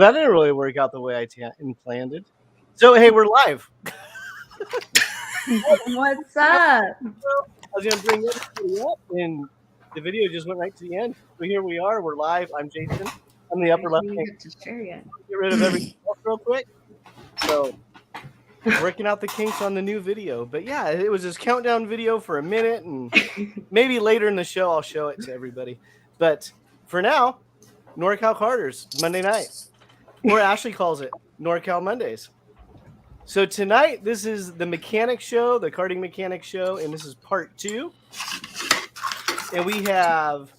that didn't really work out the way I planned it. So, hey, we're live. What's up? I was going to bring everybody up, and the video just went right to the end. So here we are. We're live. I'm Jason. I'm the upper left hand. To share yet. Get rid of everything else real quick. So, working out the kinks on the new video. But yeah, it was this countdown video for a minute, and maybe later in the show I'll show it to everybody. But for now, NorCal Karters, Monday night. Or Ashley calls it NorCal Mondays. So tonight, this is the mechanic show, the karting mechanic show, and this is part 2. And we have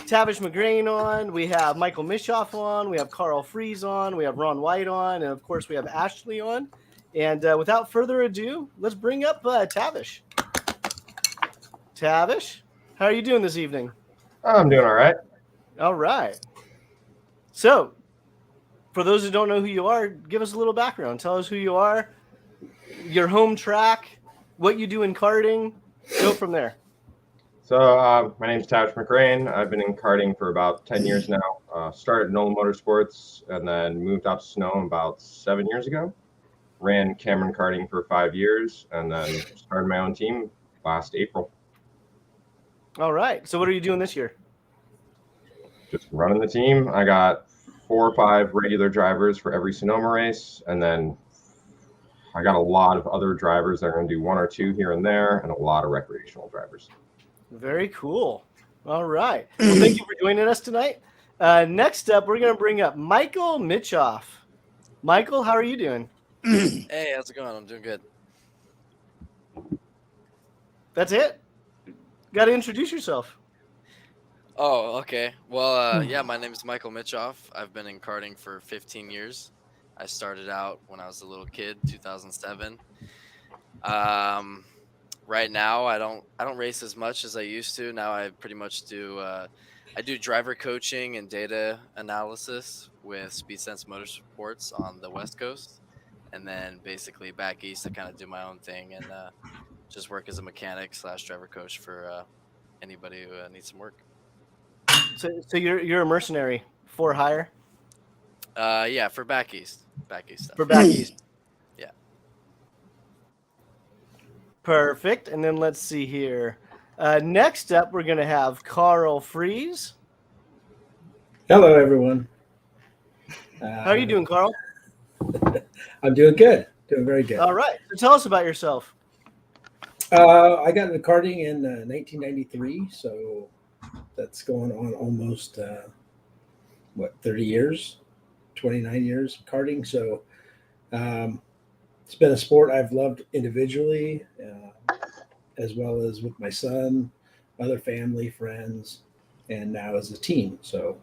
Tavish McGrain on, we have Michael Michoff on, we have Carl Freeze on, we have Ron White on, and of course we have Ashley on. And without further ado, let's bring up Tavish. Tavish, how are you doing this evening? I'm doing all right. All right. So, for those who don't know who you are, give us a little background. Tell us who you are, your home track, what you do in karting. Go from there. So my name's Tavish McGrain. I've been in karting for about 10 years now. Started at Motorsports and then moved out to Snow about 7 years ago. Ran Cameron Karting for 5 years and then started my own team last April. All right. So what are you doing this year? Just running the team. I got 4 or 5 regular drivers for every Sonoma race, and then I got a lot of other drivers that are going to do 1 or 2 here and there, and a lot of recreational drivers. Very cool. All right. Well, thank you for joining us tonight. Next up, we're going to bring up Michael Michoff. Michael, how are you doing? Hey, how's it going? I'm doing good. That's it? Got to introduce yourself. Oh, okay. Well, yeah, my name is Michael Michoff. I've been in karting for 15 years. I started out when I was a little kid, 2007. Right now, I don't race as much as I used to. Now I pretty much do I do driver coaching and data analysis with SpeedSense Motorsports on the West Coast, and then basically back east, I kind of do my own thing and just work as a mechanic / driver coach for anybody who needs some work. So you're a mercenary for hire? Yeah, for back east stuff. For back east. Yeah. Perfect. And then let's see here. Next up, we're going to have Carl Freeze. Hello, everyone. How are you doing, Carl? I'm doing good. Doing very good. All right. So tell us about yourself. I got into karting in 1993, so that's going on almost 30 years, 29 years of karting. So it's been a sport I've loved individually, as well as with my son, other family, friends, and now as a team. So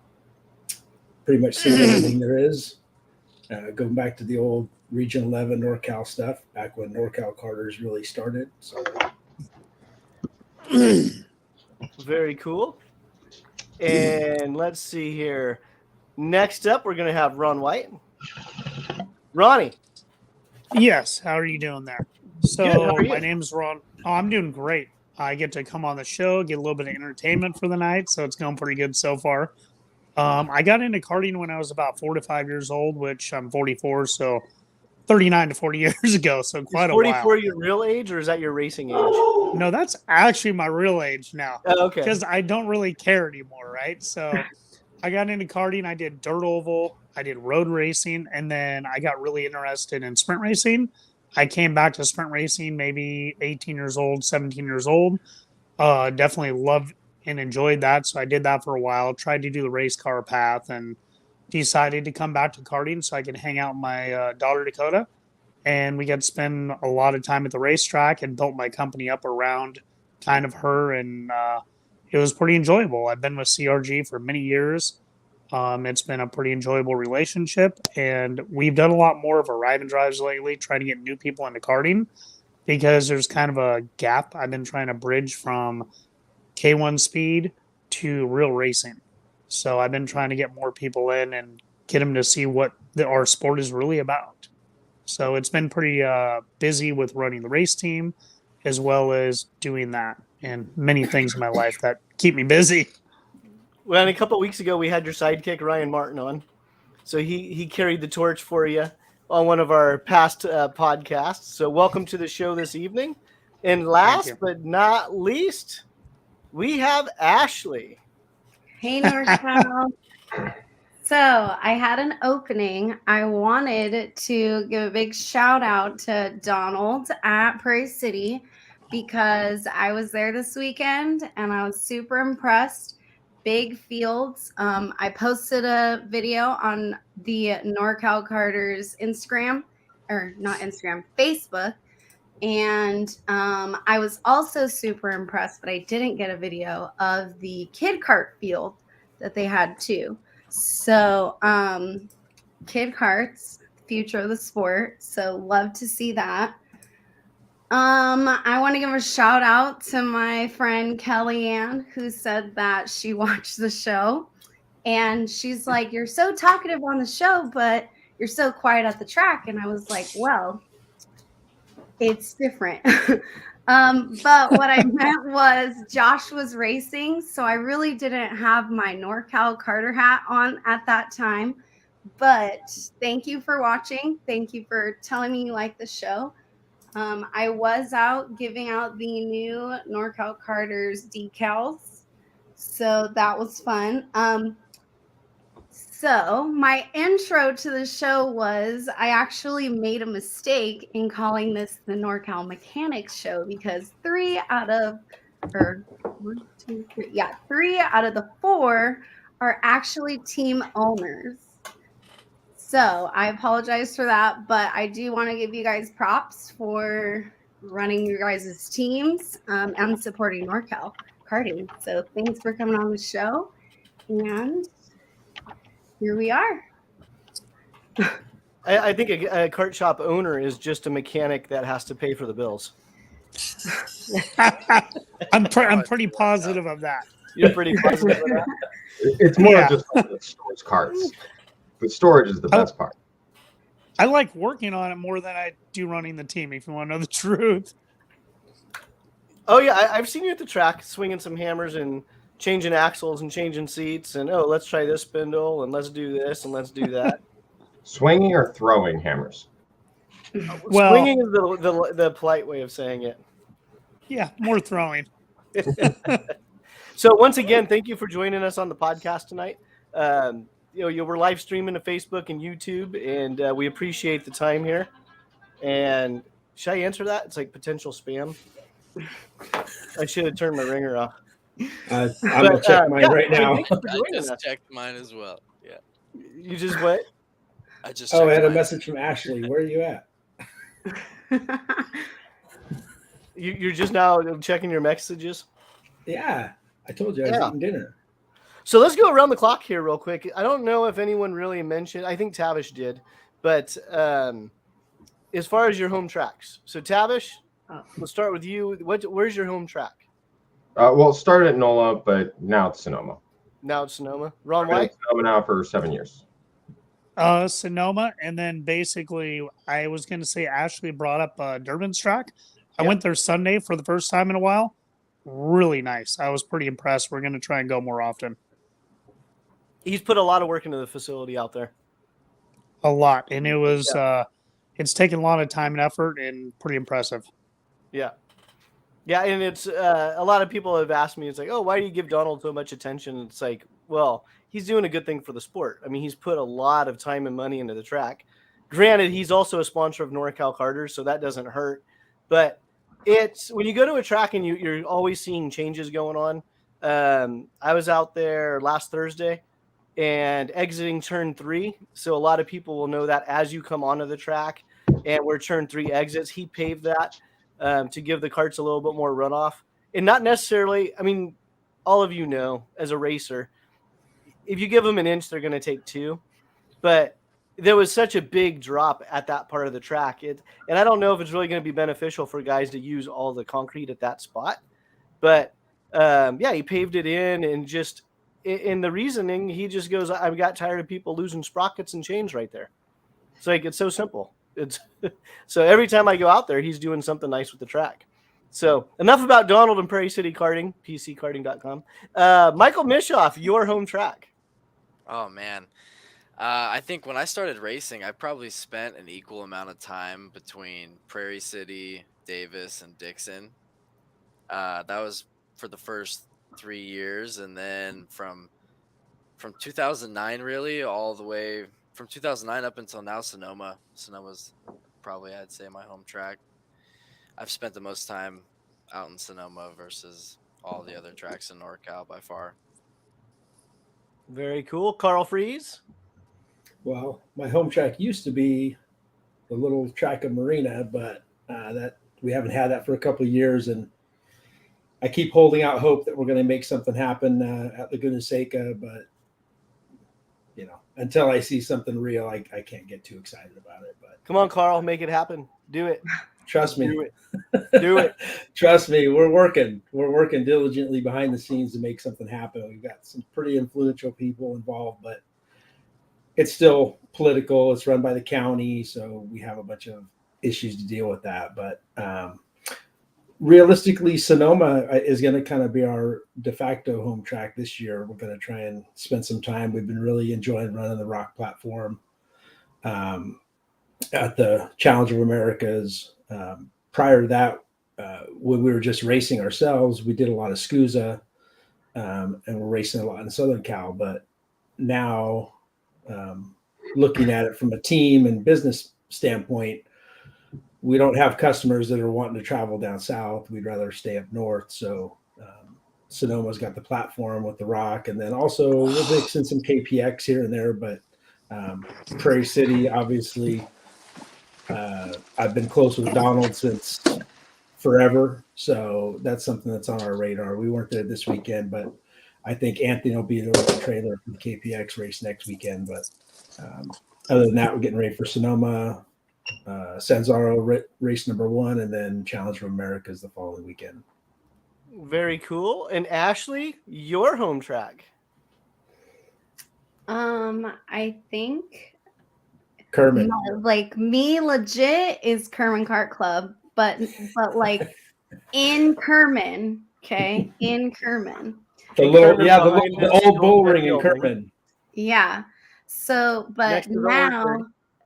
pretty much seen everything there is. Going back to the old Region 11 NorCal stuff, back when NorCal Karters really started. So very cool. And let's see here. Next up, we're going to have Ron White. Ronnie. Yes. How are you doing there? So Good, my name's Ron. Oh, I'm doing great. I get to come on the show, get a little bit of entertainment for the night. So it's going pretty good so far. I got into karting when I was about 4 to 5 years old, which I'm 44. So 39 to 40 years ago. So quite a while. 44 your real age, or is that your racing age? No, that's actually my real age now. Oh, okay. Because I don't really care anymore, right? So I got into karting. I did dirt oval. I did road racing. And then I got really interested in sprint racing. I came back to sprint racing maybe 18 years old, 17 years old. Definitely loved and enjoyed that. So I did that for a while. Tried to do the race car path and decided to come back to karting so I could hang out with my daughter, Dakota. And we got to spend a lot of time at the racetrack and built my company up around kind of her. And it was pretty enjoyable. I've been with CRG for many years. It's been a pretty enjoyable relationship. And we've done a lot more of arrive and drives lately, trying to get new people into karting because there's kind of a gap I've been trying to bridge from K1 speed to real racing. So I've been trying to get more people in and get them to see what our sport is really about. So it's been pretty busy with running the race team as well as doing that and many things in my life that keep me busy. Well, and a couple of weeks ago, we had your sidekick, Ryan Martin, on. So he carried the torch for you on one of our past podcasts. So welcome to the show this evening. And last but not least, we have Ashley. Hey, NorCal. So I had an opening. I wanted to give a big shout out to Donald at Prairie City because I was there this weekend and I was super impressed. Big fields. I posted a video on the NorCal Karters Instagram, or not Instagram, Facebook. And I was also super impressed, but I didn't get a video of the kid kart field that they had too. So kid karts, future of the sport. So love to see that. I want to give a shout out to my friend Kellyanne, who said that she watched the show. And she's like, "You're so talkative on the show, but you're so quiet at the track." And I was like, well, it's different. But what I meant was Josh was racing, so I really didn't have my NorCal Karter hat on at that time. But thank you for watching. Thank you for telling me you like the show. I was out giving out the new NorCal Karters decals, so that was fun. So my intro to the show was I actually made a mistake in calling this the NorCal Mechanics Show because 3 out of the 4 are actually team owners. So I apologize for that, but I do want to give you guys props for running your guys' teams and supporting NorCal karting. So thanks for coming on the show, and here we are. I think a kart shop owner is just a mechanic that has to pay for the bills. I'm pretty positive of that. You're pretty positive of that? It's more just like the stores carts. The storage is the best part. I like working on it more than I do running the team, if you want to know the truth. Oh, yeah. I've seen you at the track swinging some hammers and changing axles and changing seats and, oh, let's try this spindle and let's do this and let's do that. Swinging or throwing hammers? Well, swinging is the polite way of saying it. Yeah, more throwing. So once again, thank you for joining us on the podcast tonight. You we're live streaming to Facebook and YouTube, and we appreciate the time here. And should I answer that? It's like potential spam. I should have turned my ringer off. I'm gonna check mine right now. I just checked mine as well. Yeah. You just what? I just. I had a message from Ashley. Where are you at? You're just now checking your messages? Yeah, I told you I was eating dinner. So let's go around the clock here real quick. I don't know if anyone really mentioned. I think Tavish did, but as far as your home tracks. So Tavish, we'll start with you. Where's your home track? Well, it started at NOLA, but now it's Sonoma. Now it's Sonoma. Ron I've been White? in Sonoma now for 7 years. Sonoma, and then basically I was going to say Ashley brought up Durbin's track. I Yep. went there Sunday for the first time in a while. Really nice. I was pretty impressed. We're going to try and go more often. He's put a lot of work into the facility out there. A lot, and it was it's taken a lot of time and effort, and pretty impressive. Yeah. Yeah, and it's a lot of people have asked me, it's like, oh, why do you give Donald so much attention? It's like, well, he's doing a good thing for the sport. I mean, he's put a lot of time and money into the track. Granted, he's also a sponsor of NorCal Karters, so that doesn't hurt. But it's when you go to a track and you're always seeing changes going on. I was out there last Thursday and exiting turn 3. So a lot of people will know that as you come onto the track and where turn 3 exits, he paved that. To give the karts a little bit more runoff. And not necessarily, I mean, all of you know, as a racer, if you give them an inch, they're going to take 2. But there was such a big drop at that part of the track. And I don't know if it's really going to be beneficial for guys to use all the concrete at that spot. But, he paved it in and just in the reasoning, he just goes, I got tired of people losing sprockets and chains right there. It's like, it's so simple. So every time I go out there, he's doing something nice with the track. So enough about Donald and Prairie City Karting, pckarting.com. Michael Michoff, your home track. Oh man, I think when I started racing, I probably spent an equal amount of time between Prairie City, Davis, and Dixon. That was for the first 3 years, and then from 2009 really all the way from 2009 up until now, Sonoma. Sonoma's probably, I'd say, my home track. I've spent the most time out in Sonoma versus all the other tracks in NorCal by far. Very cool. Carl Freeze. Well, my home track used to be the little track of Marina, but that we haven't had that for a couple of years, and I keep holding out hope that we're going to make something happen at Laguna Seca, but until I see something real, I can't get too excited about it. But Come on, Carl, make it happen. Do it. Trust me. Do it. Do it. Trust me. We're working diligently behind the scenes to make something happen. We've got some pretty influential people involved, but it's still political. It's run by the county, so we have a bunch of issues to deal with that. But realistically, Sonoma is going to kind of be our de facto home track this year. We're going to try and spend some time. We've been really enjoying running the rock platform at the Challenge of Americas. Prior to that, when we were just racing ourselves, we did a lot of SCUSA, and we're racing a lot in Southern Cal. But now, looking at it from a team and business standpoint, we don't have customers that are wanting to travel down south. We'd rather stay up north. So Sonoma's got the platform with the rock, and then also we'll mix in some KPX here and there. But Prairie City, obviously, I've been close with Donald since forever, so that's something that's on our radar. We weren't there this weekend, but I think Anthony will be there with the trailer for the KPX race next weekend. But other than that, we're getting ready for Sonoma, Sanzaro race number 1, and then Challenge of Americas the following weekend. Very cool. And Ashley, your home track? I think Kermit. like me legit is Kerman Kart Club, but like in Kerman, okay, in Kerman. The little, the old bull ring in Kerman. Yeah. So, but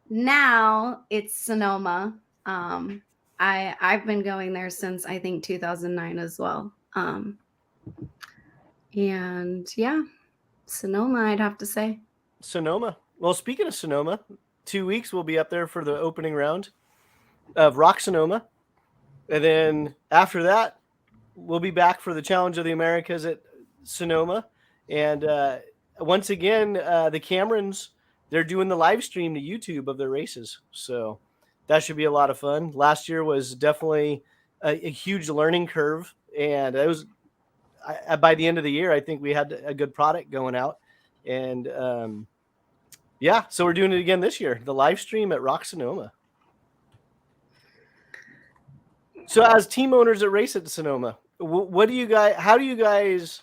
now it's Sonoma. I've been going there since I think 2009 as well. And yeah, Sonoma, I'd have to say. Sonoma. Well, speaking of Sonoma, 2 weeks we'll be up there for the opening round of Rock Sonoma. And then after that, we'll be back for the Challenge of the Americas at Sonoma. And once again, the Camerons, they're doing the live stream to YouTube of their races. So that should be a lot of fun. Last year was definitely a huge learning curve. And it was by the end of the year, I think we had a good product going out. And yeah, so we're doing it again this year, the live stream at Rock Sonoma. So as team owners that race at Sonoma, how do you guys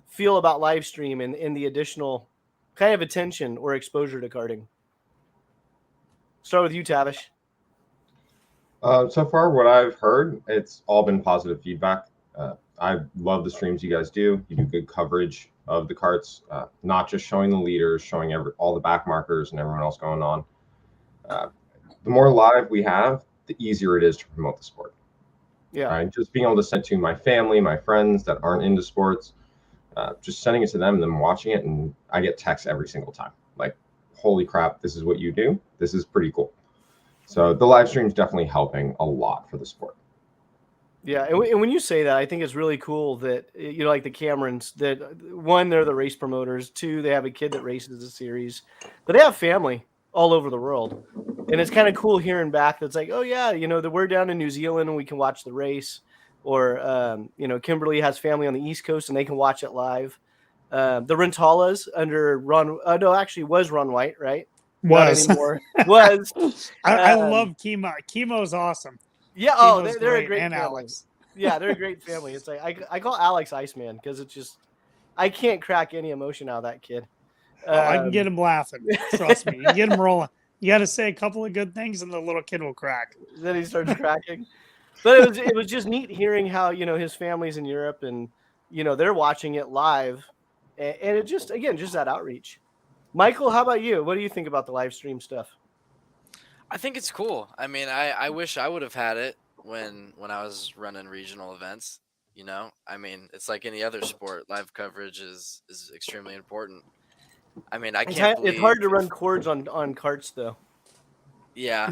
feel about live stream and the additional kind of attention or exposure to karting? Start with you, Tavish. So far, what I've heard, it's all been positive feedback. I love the streams you guys do. You do good coverage of the karts, not just showing the leaders, showing all the back markers and everyone else going on. The more live we have, the easier it is to promote the sport. Yeah. Right? Just being able to send to my family, my friends that aren't into sports, just sending it to them and them watching it. And I get texts every single time. Like, holy crap, this is what you do. This is pretty cool. So the live stream is definitely helping a lot for the sport. Yeah, and when you say that, I think it's really cool that, like the Camerons, that one, they're the race promoters. Two, they have a kid that races the series, but they have family all over the world. And it's kind of cool hearing back that's like, oh yeah, that we're down in New Zealand and we can watch the race. Or, Kimberly has family on the East Coast and they can watch it live. The Rentalas under was Ron White, right? Was. Not anymore. Was. I love Kimo. Kimo's awesome. Yeah, Kimo's they're a great and family. Alex. Yeah, they're a great family. It's like I call Alex Iceman because it's just I can't crack any emotion out of that kid. I can get him laughing. Trust me, you can get him rolling. You got to say a couple of good things, and the little kid will crack. Then he starts cracking. But it was just neat hearing how his family's in Europe and they're watching it live, and it just that outreach. Michael, how about you? What do you think about the live stream stuff? I think it's cool. I mean, I wish I would have had it when I was running regional events. You know, I mean, it's like any other sport. Live coverage is extremely important. I mean, I can't It's believe. hard to run cords on karts, though. Yeah.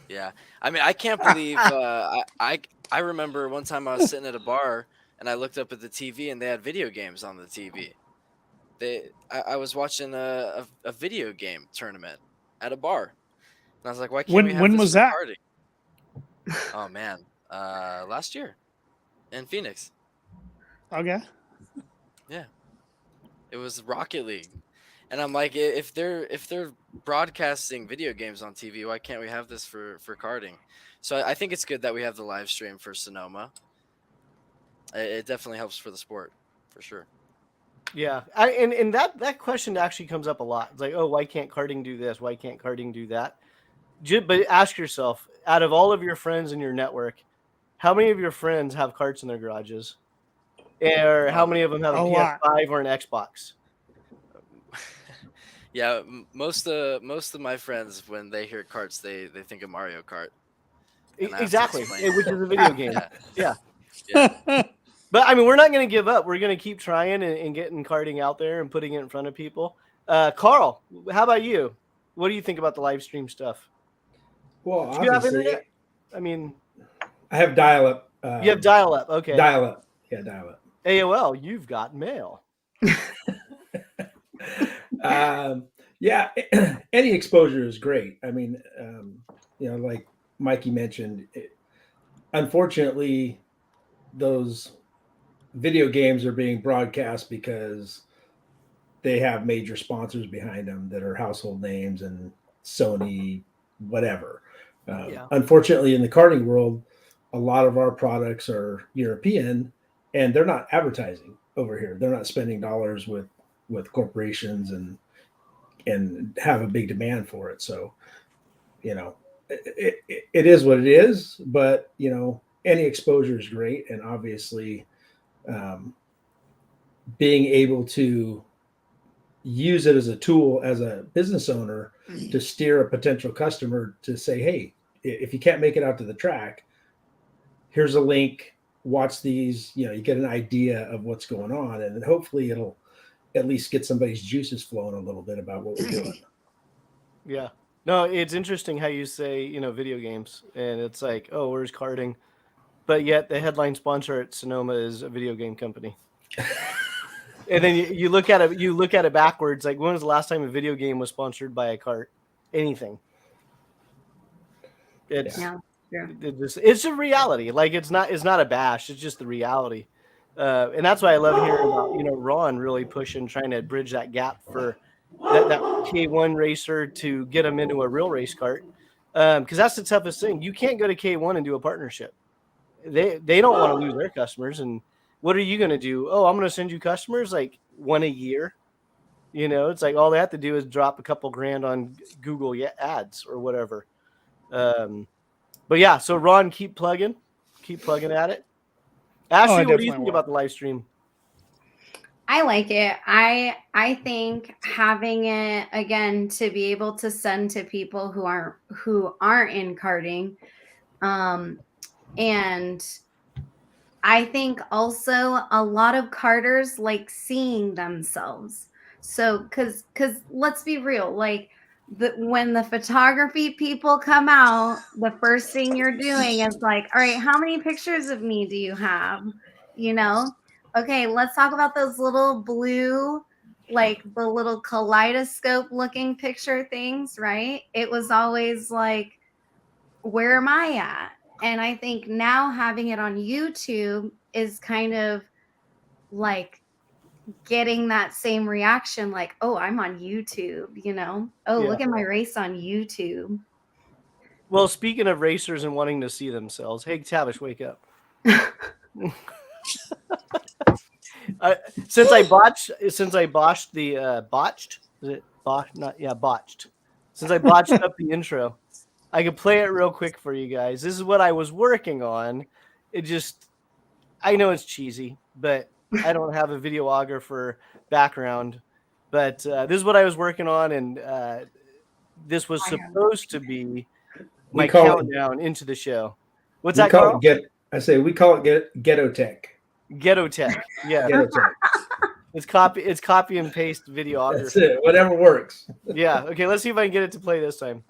Yeah. I mean, I can't believe. I remember one time I was sitting at a bar and I looked up at the TV and they had video games on the TV. I was watching a video game tournament at a bar, and I was like, why can't we have When this was for that? karting? Oh man, last year in Phoenix. Okay. Yeah, it was Rocket League, and I'm like, if they're broadcasting video games on TV, why can't we have this for karting? So I think it's good that we have the live stream for Sonoma. It definitely helps for the sport, for sure. Yeah, and that question actually comes up a lot. It's like, oh, why can't karting do this? Why can't karting do that? But ask yourself, out of all of your friends in your network, how many of your friends have karts in their garages? Or how many of them have a PS5 or an Xbox? Yeah, most of my friends, when they hear karts, they think of Mario Kart. Exactly, which is a video game. Yeah. But I mean, we're not going to give up. We're going to keep trying and getting karting out there and putting it in front of people. Carl, how about you? What do you think about the live stream stuff? Well, Do you have obviously, internet? I mean, I have dial-up. you have dial-up. Okay. Dial-up. Yeah, dial-up. AOL, you've got mail. Yeah, any exposure is great. I mean, like Mikey mentioned, unfortunately, those video games are being broadcast because they have major sponsors behind them that are household names and Sony, whatever. Unfortunately, in the karting world, a lot of our products are European, and they're not advertising over here. They're not spending dollars with corporations and have a big demand for it. So, it is what it is. But any exposure is great, and obviously, being able to use it as a tool as a business owner to steer a potential customer to say, hey, if you can't make it out to the track, here's a link, watch these, you get an idea of what's going on, and then hopefully it'll at least get somebody's juices flowing a little bit about what we're doing. Yeah. No, it's interesting how you say, video games, and it's like, oh, where's karting? But yet the headline sponsor at Sonoma is a video game company. And then you look at it backwards. Like, when was the last time a video game was sponsored by a kart? Anything. It's a reality. Like, it's not a bash. It's just the reality. And that's why I love hearing about, Ron really pushing, trying to bridge that gap for that K1 racer to get them into a real race kart. Because that's the toughest thing. You can't go to K1 and do a partnership. They don't want to lose their customers. And what are you going to do? Oh, I'm going to send you customers, like one a year. It's like all they have to do is drop a couple grand on Google ads or whatever. But yeah, so Ron, keep plugging at it. Ashley, what do you think about the live stream? I like it. I think having it again to be able to send to people who aren't in karting, and I think also a lot of karters like seeing themselves. So, cause let's be real, like when the photography people come out, the first thing you're doing is like, all right, how many pictures of me do you have? Okay, let's talk about those little blue, like the little kaleidoscope looking picture things, right? It was always like, where am I at? And I think now having it on YouTube is kind of like getting that same reaction, like, oh, I'm on YouTube, look at my race on YouTube. Well, speaking of racers and wanting to see themselves, hey, Tavish, wake up. Since I botched the botched, is it botched? Botched. Since I botched up the intro, I could play it real quick for you guys. This is what I was working on. I know it's cheesy, but I don't have a videographer background. But this is what I was working on, and this was supposed to be my countdown into the show. What's that, Carl? We call it ghetto tech. Ghetto tech. Yeah. Ghetto tech. It's copy and paste videography. That's it. Whatever works. Yeah. Okay, let's see if I can get it to play this time.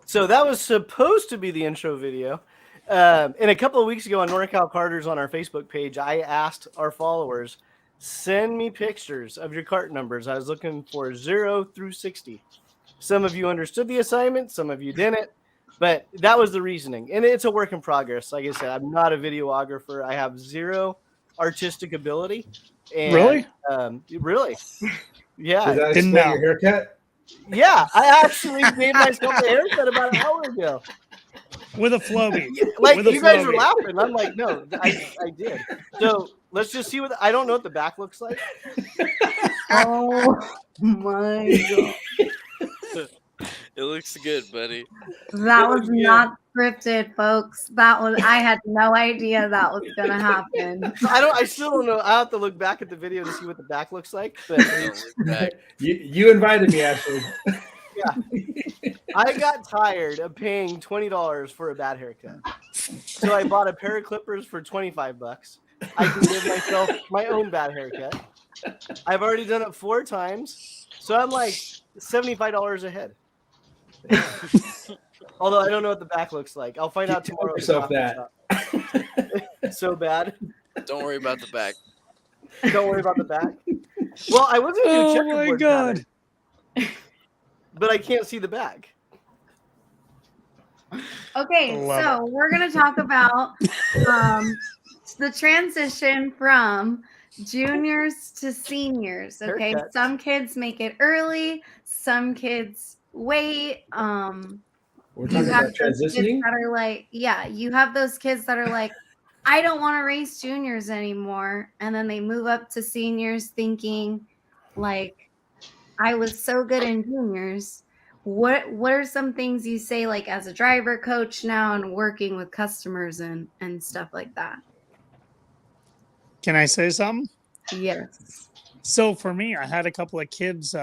So that was supposed to be the intro video. And a couple of weeks ago on NorCal Karters on our Facebook page, I asked our followers, send me pictures of your kart numbers. I was looking for 0 through 60. Some of you understood the assignment, some of you didn't, but that was the reasoning. And it's a work in progress. Like I said, I'm not a videographer. I have 0 artistic ability. And, really? Really? Yeah. Did that explain your haircut? Yeah, I actually gave myself a haircut about an hour ago. With a Flowbee. Like, you guys are laughing. I'm like, no, I did. So let's just see I don't know what the back looks like. Oh my God. It looks good, buddy. That was not scripted, folks. I had no idea that was gonna happen. I still don't know. I have to look back at the video to see what the back looks like. But you invited me, Ashley. Yeah. I got tired of paying $20 for a bad haircut. So I bought a pair of clippers for $25. I can give myself my own bad haircut. I've already done it 4 times. So I'm like $75 ahead. Although I don't know what the back looks like. I'll find out tomorrow. Yourself that. So bad. Don't worry about the back. Don't worry about the back. Well, I wasn't going to check. Oh my God. But I can't see the back. Okay, so we're going to talk about the transition from juniors to seniors. Okay, Haircut. Some kids make it early, some kids wait. We're talking about transitioning. That are like, yeah, you have those kids that are like, I don't want to race juniors anymore, and then they move up to seniors thinking, like, I was so good in juniors. What are some things you say, like, as a driver coach now and working with customers and stuff like that? Can I say something? Yes. So for me, I had a couple of kids.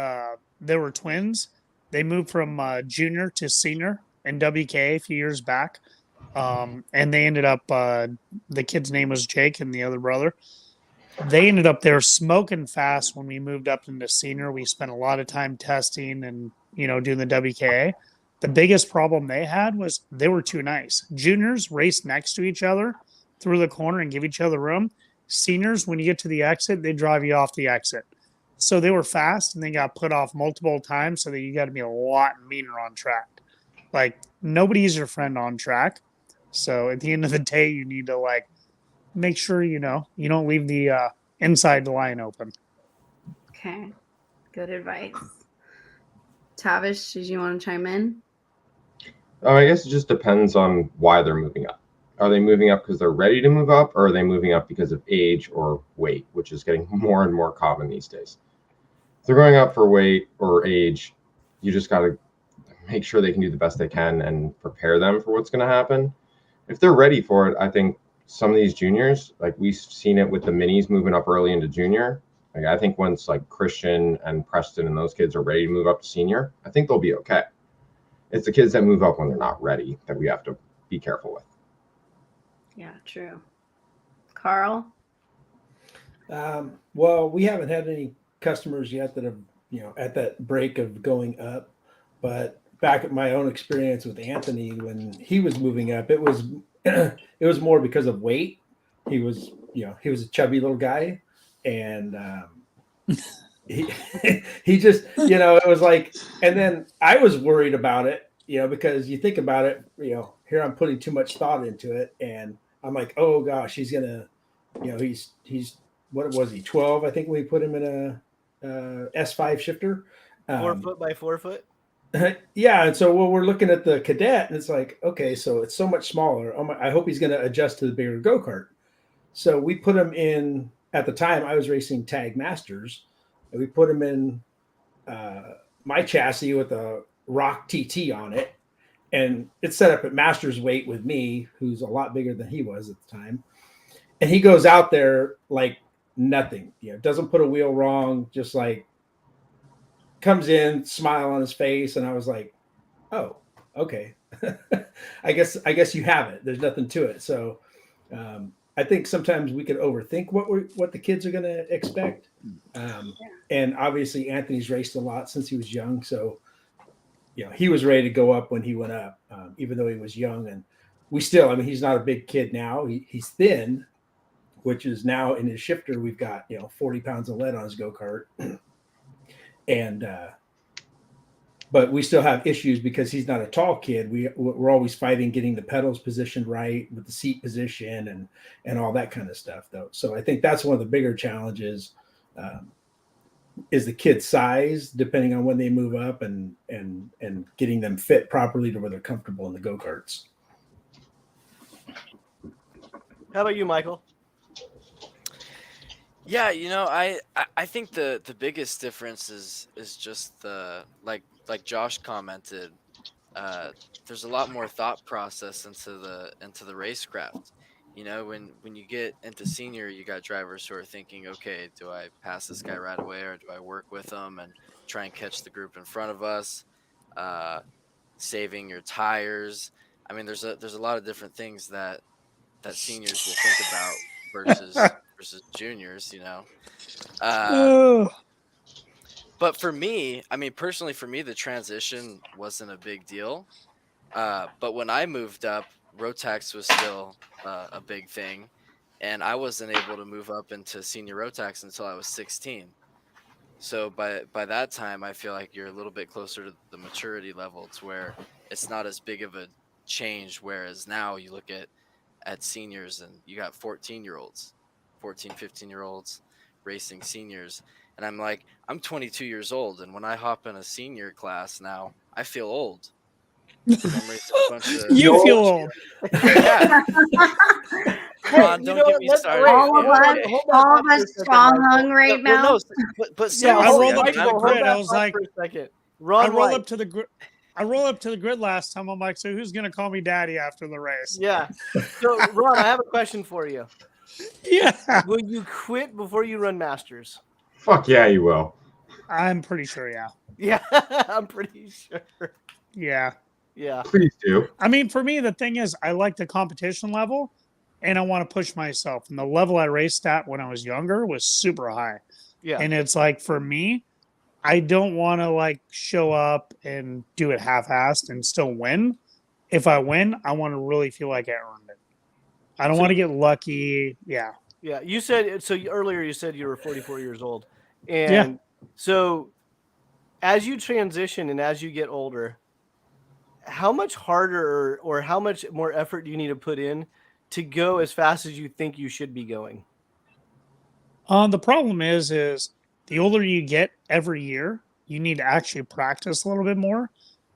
They were twins. They moved from junior to senior in WK a few years back. And they ended up, the kid's name was Jake and the other brother. They ended up there smoking fast when we moved up into senior. We spent a lot of time testing and, doing the WKA. The biggest problem they had was they were too nice. Juniors raced next to each other through the corner and give each other room. Seniors, when you get to the exit, they drive you off the exit. So they were fast and they got put off multiple times, so that you got to be a lot meaner on track. Like, nobody's your friend on track. So at the end of the day, you need to, like, make sure, you don't leave the inside line open. Okay. Good advice. Tavish, did you want to chime in? I guess it just depends on why they're moving up. Are they moving up because they're ready to move up, or are they moving up because of age or weight, which is getting more and more common these days? If they're going up for weight or age, you just got to make sure they can do the best they can and prepare them for what's going to happen. If they're ready for it, I think some of these juniors, like we've seen it with the minis moving up early into junior. Like, I think once like Christian and Preston and those kids are ready to move up to senior, I think they'll be okay. It's the kids that move up when they're not ready that we have to be careful with. Yeah, true. Carl? Well, we haven't had any customers yet that have, at that break of going up. But back at my own experience with Anthony, when he was moving up, it was it was more because of weight. He was, he was a chubby little guy, and he he just, it was like, and then I was worried about it, because you think about it, here I'm putting too much thought into it, and I'm like, oh gosh, he's gonna, he's what was he, 12? I think we put him in a S5 shifter, 4 foot by 4 foot. yeah, and so we're looking at the cadet, and it's like, okay, so it's so much smaller. Oh my, I hope he's going to adjust to the bigger go kart. So we put him in. At the time, I was racing Tag Masters, and we put him in my chassis with a Rock TT on it, and it's set up at Masters weight with me, who's a lot bigger than he was at the time. And he goes out there like nothing. Doesn't put a wheel wrong, just like comes in, smile on his face, and I was like, "Oh, okay. I guess you have it. There's nothing to it." So, I think sometimes we can overthink what the kids are going to expect. And obviously, Anthony's raced a lot since he was young, so he was ready to go up when he went up, even though he was young. And we still, I mean, he's not a big kid now. He's thin, which is now in his shifter. We've got 40 pounds of lead on his go kart. And but we still have issues because he's not a tall kid. We're always fighting getting the pedals positioned right with the seat position and all that kind of stuff, though. So I think that's one of the bigger challenges, is the kid's size, depending on when they move up, and getting them fit properly to where they're comfortable in the go karts. How about you, Michael? Yeah, I think the biggest difference is just the like Josh commented. There's a lot more thought process into the racecraft. When you get into senior, you got drivers who are thinking, okay, do I pass this guy right away, or do I work with him and try and catch the group in front of us? Saving your tires. I mean, there's a lot of different things that seniors will think about versus juniors, but for me, I mean, personally, for me, the transition wasn't a big deal. But when I moved up, Rotax was still a big thing, and I wasn't able to move up into senior Rotax until I was 16. So by that time, I feel like you're a little bit closer to the maturity level, to where it's not as big of a change. Whereas now you look at seniors, and you got 14-year-olds, 14, 15-year-olds racing seniors. And I'm like, I'm 22 years old, and when I hop in a senior class now, I feel old. I'm racing a bunch of You feel old. Yeah. Ron, don't get me started. All of us strong hung right now. Well, no, but Yeah, I seriously, rolled up I to mean, the I'm grid. I was like, for a second. I roll up to the grid. I roll up to the grid last time. I'm like, so who's gonna call me daddy after the race? Yeah. So, Ron, I have a question for you. Yeah, Will you quit before you run Masters? Fuck yeah, you will. I'm pretty sure. Yeah, Yeah, I'm pretty sure. yeah. Yeah. Please do. I mean, for me, the thing is, I like the competition level, and I want to push myself. And the level I raced at when I was younger was super high. Yeah. And it's like, for me, I don't want to like show up and do it half-assed and still win. If I win, I want to really feel like I earned it. I don't want to get lucky. Yeah. Yeah. You said so. Earlier, you said you were 44 years old, and so as you transition and as you get older, how much harder or how much more effort do you need to put in to go as fast as you think you should be going? The problem is the older you get every year, you need to actually practice a little bit more.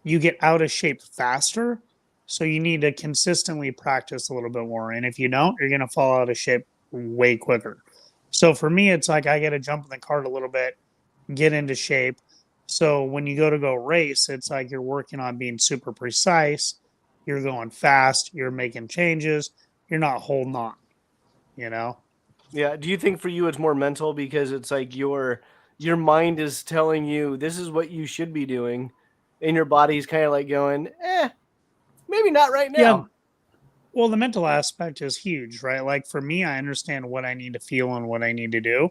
You get out of shape faster, so you need to consistently practice a little bit more. And if you don't, you're going to fall out of shape way quicker. So for me, it's like I got to jump in the cart a little bit, get into shape. So when you go race, it's like you're working on being super precise. You're going fast. You're making changes. You're not holding on, Yeah. Do you think for you it's more mental because it's like your mind is telling you this is what you should be doing, and your body's kind of like going, maybe not right now. Well, the mental aspect is huge, right? Like for me, I understand what I need to feel and what I need to do.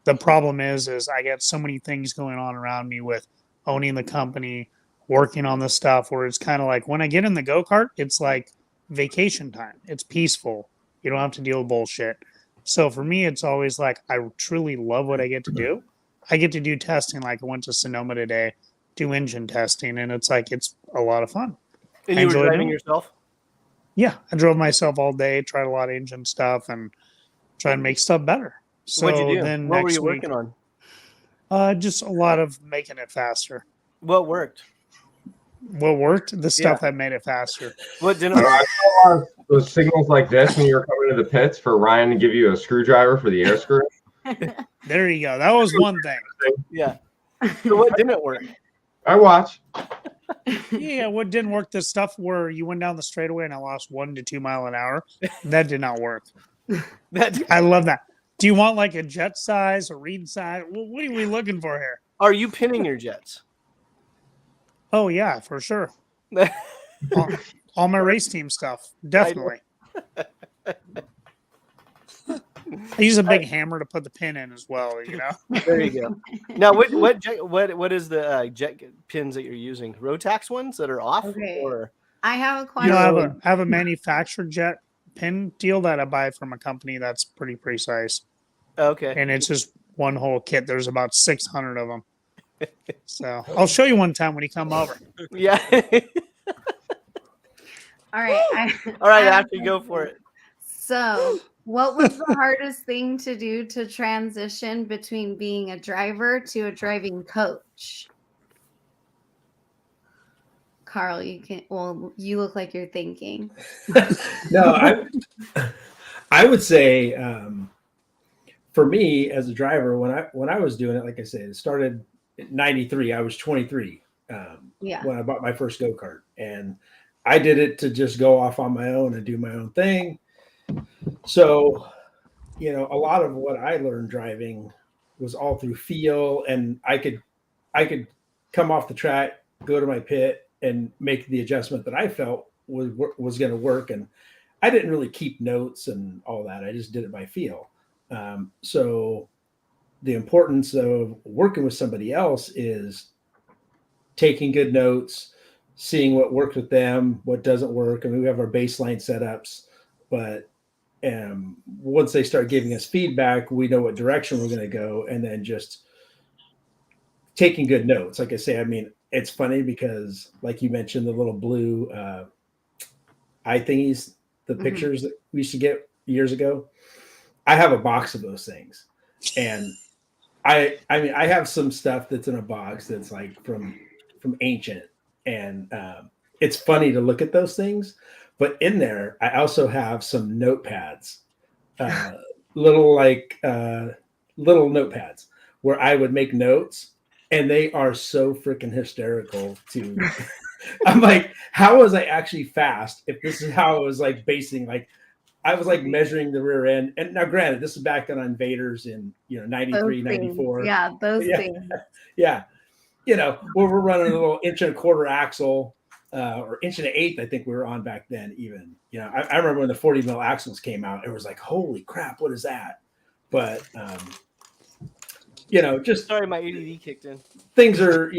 The problem is I get so many things going on around me with owning the company, working on the stuff where it's kind of like when I get in the go-kart, it's like vacation time. It's peaceful. You don't have to deal with bullshit. So for me, it's always like I truly love what I get to do. I get to do testing. Like I went to Sonoma today, do engine testing, and it's like it's a lot of fun. And I you were enjoy driving doing it. yourself? Yeah, I drove myself all day, tried a lot of engine stuff, and tried to make stuff better. So What'd you do? then What were next you week, working on? just a lot of making it faster. What worked? What worked? The stuff that made it faster. What didn't I work? saw a lot of those signals like this when you were coming to the pits for Ryan to give you a screwdriver for the air screw. There you go. That was one thing. Yeah. So what didn't work? I watch. Yeah, what didn't work? The stuff where you went down the straightaway and I lost 1 to 2 mile an hour. That did not work. I love that. Do you want like a jet size, a reed size? What are we looking for here? Are you pinning your jets? Oh yeah, for sure. All my race team stuff, definitely. I use a big hammer to put the pin in as well. You know. There you go. Now, what is the jet pins that you're using? Rotax ones that are off, Okay. or I have a You question. know, I have a manufactured jet pin deal that I buy from a company that's pretty precise, okay? and it's just one whole kit. There's about 600 of them. So I'll show you one time when you come over. Yeah. All right. All right, after you go for it. So, what was the hardest thing to do to transition between being a driver to a driving coach? Carl, you can. Well, you look like you're thinking. No, I would say for me as a driver, when I was doing it, like I said, it started in '93. I was 23 Yeah. when I bought my first go-kart, and I did it to just go off on my own and do my own thing. So, you know, a lot of what I learned driving was all through feel, and I could come off the track, go to my pit, and make the adjustment that I felt was going to work. And I didn't really keep notes and all that. I just did it by feel. So the importance of working with somebody else is taking good notes, seeing what works with them, what doesn't work. I mean, we have our baseline setups, but once they start giving us feedback, we know what direction we're going to go, and then just taking good notes. Like I say, I mean, it's funny because, like you mentioned, the little blue eye thingies, the pictures that we used to get years ago. I have a box of those things, and I mean, I have some stuff that's in a box that's like from ancient, and it's funny to look at those things. But in there, I also have some notepads, little notepads where I would make notes, and they are so freaking hysterical to. I'm like, how was I actually fast if this is how I was like basing? Like, I was like measuring the rear end. And now, granted, this is back on Invaders in 93, 94. Yeah, those things. Yeah, where we're running a little 1.25 axle. Or 1.125, I think we were on back then. Even I remember when the 40 mil axles came out, it was like, holy crap, what is that? But just Sorry, my ADD kicked in. Things are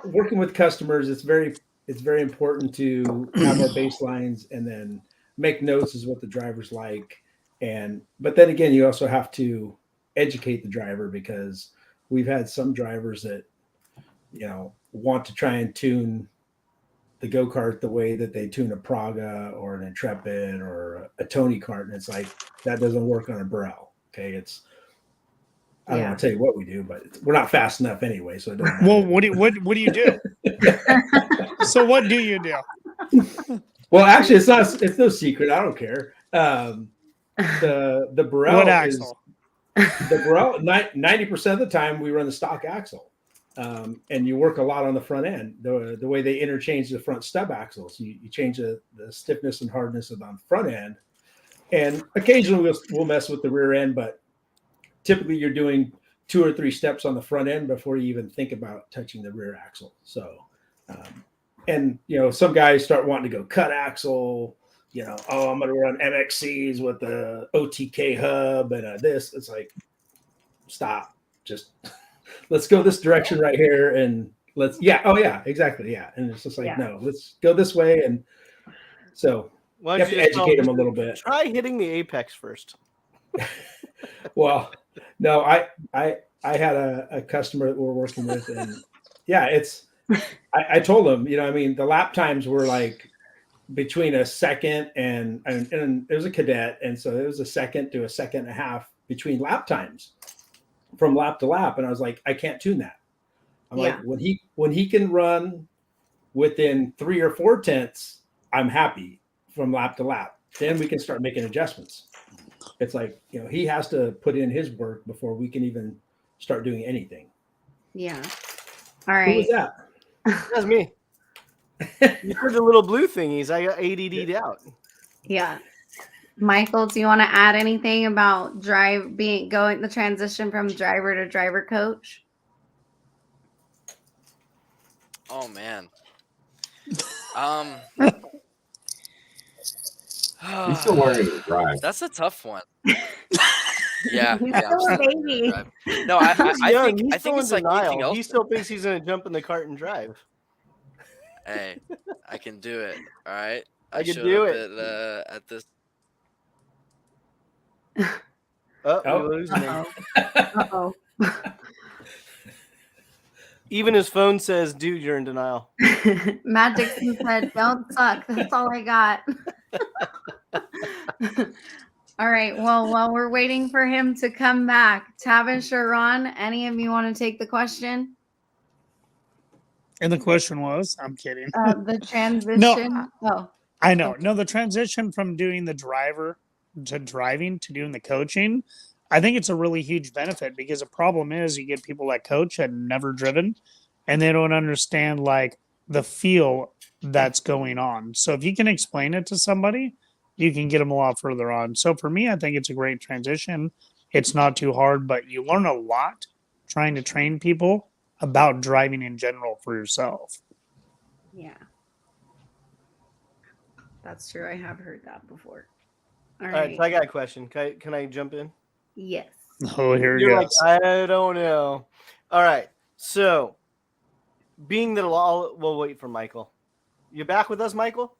working with customers. It's very important to have our baselines and then make notes is what the drivers like. But then again, you also have to educate the driver, because we've had some drivers that want to try and tune the go-kart the way that they tune a Praga or an Intrepid or a Tony kart, and it's like that doesn't work on a Burrell. Okay, I don't want to tell you what we do, but we're not fast enough anyway, so it doesn't matter. Well, what do you do? So what do you do? Well, actually, it's no secret. I don't care. The Burrell What axle? The Burrell 90% of the time we run the stock axle. And you work a lot on the front end, the way they interchange the front stub axles. You change the stiffness and hardness on the front end, and occasionally we'll mess with the rear end, but typically you're doing 2 or 3 steps on the front end before you even think about touching the rear axle. So, and some guys start wanting to go cut axle, oh, I'm going to run MXCs with the OTK hub and this. It's like, stop. Just let's go this direction right here. And exactly. Yeah. And it's just like, no, let's go this way. And so you have to educate them a little bit. Try hitting the apex first. Well, no, I had a customer that we're working with, and I told him, the lap times were like between a second and it was a cadet, and so it was a second to a second and a half between lap times from lap to lap, and I was like, I can't tune that. I'm like, when he can run within 3 or 4 tenths, I'm happy from lap to lap. Then we can start making adjustments. It's like, he has to put in his work before we can even start doing anything. Yeah. All right. Who was that? That's me. You heard the little blue thingies. I got ADD'd out. Yeah. Michael, do you want to add anything about the transition from driver to driver coach? Oh man. He's still learning to drive. That's a tough one. Yeah, He's I'm still a still learning to baby. drive. No, I He's think it's like anything else. He still thinks he's going to jump in the cart and drive. Hey, I can do it. All right. I can showed do up it. At this. We're losing him. Uh-oh. Even his phone says, dude, you're in denial. Matt Dixon said, don't suck. That's all I got. All right. Well, while we're waiting for him to come back, Tavish or Ron, any of you want to take the question? And the question was, I'm kidding. The transition. No, I know. No, the transition from doing the driver to driving to doing the coaching, I think it's a really huge benefit, because the problem is you get people that coach and never driven, and they don't understand like the feel that's going on. So if you can explain it to somebody, you can get them a lot further on. So for me, I think it's a great transition. It's not too hard, but you learn a lot trying to train people about driving in general for yourself. Yeah. That's true. I have heard that before. All right, so I got a question. Can I jump in? Yes. Oh, here You're it like, goes. I don't know. All right. So, being that we'll wait for Michael. You back with us, Michael?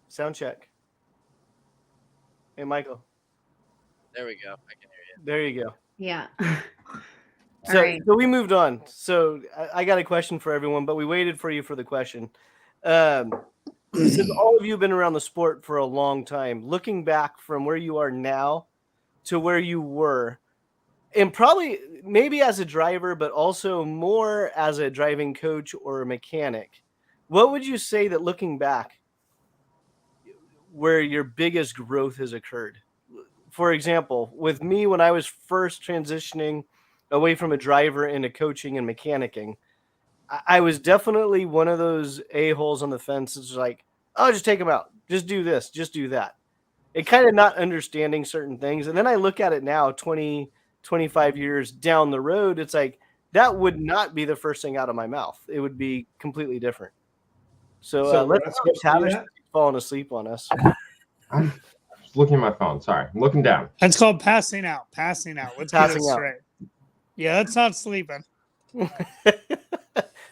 Sound check. Hey, Michael. There we go. I can hear you. There you go. Yeah. So we moved on. So I got a question for everyone, but we waited for you for the question. Since all of you have been around the sport for a long time, looking back from where you are now to where you were, and probably maybe as a driver, but also more as a driving coach or a mechanic, what would you say that looking back, where your biggest growth has occurred? For example, with me, when I was first transitioning away from a driver into coaching and mechanicking, I was definitely one of those a-holes on the fence. It's like, oh, just take them out. Just do this. Just do that. It kind of not understanding certain things. And then I look at it now, 20, 25 years down the road, it's like, that would not be the first thing out of my mouth. It would be completely different. So let's go. Tavish falling asleep on us. I'm just looking at my phone. Sorry. I'm looking down. That's called passing out. Passing out. Let's get it straight. Yeah, that's not sleeping.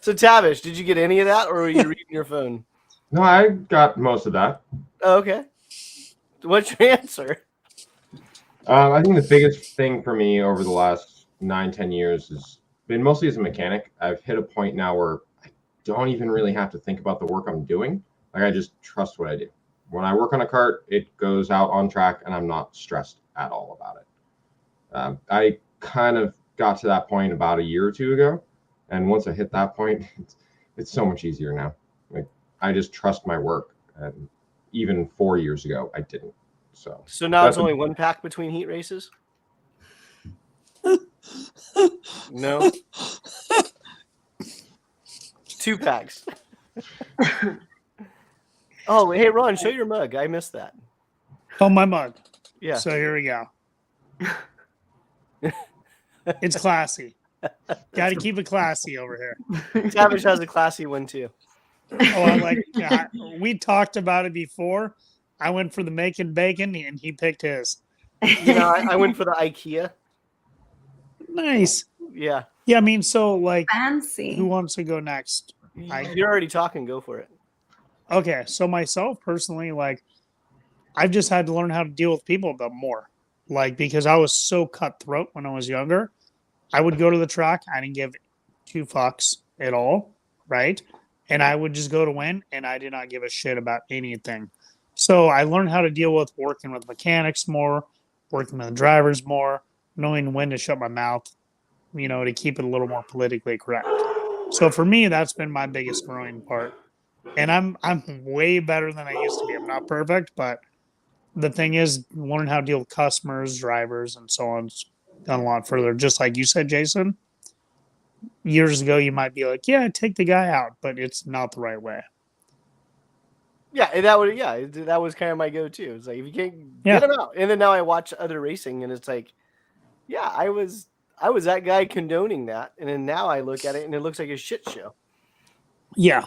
So, Tavish, did you get any of that, or were you reading your phone? No, I got most of that. Oh, okay. What's your answer? I think the biggest thing for me over the last 9-10 years has been mostly as a mechanic. I've hit a point now where I don't even really have to think about the work I'm doing. Like, I just trust what I do. When I work on a kart, it goes out on track, and I'm not stressed at all about it. I kind of got to that point about a year or two ago. And once I hit that point, it's so much easier now. Like, I just trust my work. And even 4 years ago, I didn't. So now it's only one pack between heat races? No? 2 packs. Oh, hey, Ron, show your mug. I missed that. Oh, my mug. Yeah. So here we go. It's classy. Got to keep it classy over here. Tavish has a classy one too. We talked about it before. I went for the making bacon, and he picked his. You know, I went for the IKEA. Nice. Yeah. Yeah, I mean, so like, Fancy. who wants to go next? You're already talking. Go for it. Okay, so myself personally, like, I've just had to learn how to deal with people a bit more. Like, because I was so cutthroat when I was younger, I would go to the track, I didn't give two fucks at all, right? And I would just go to win, and I did not give a shit about anything. So I learned how to deal with working with mechanics more, working with the drivers more, knowing when to shut my mouth, to keep it a little more politically correct. So for me, that's been my biggest growing part. And I'm way better than I used to be. I'm not perfect, but the thing is, learning how to deal with customers, drivers, and so on's gone a lot further. Just like you said, Jason, years ago, you might be like, yeah, take the guy out, but it's not the right way. Yeah, that was kind of my go-to. It's like, if you can't get him out. And then now I watch other racing, and it's like, yeah, I was that guy condoning that, and then now I look at it and it looks like a shit show. Yeah,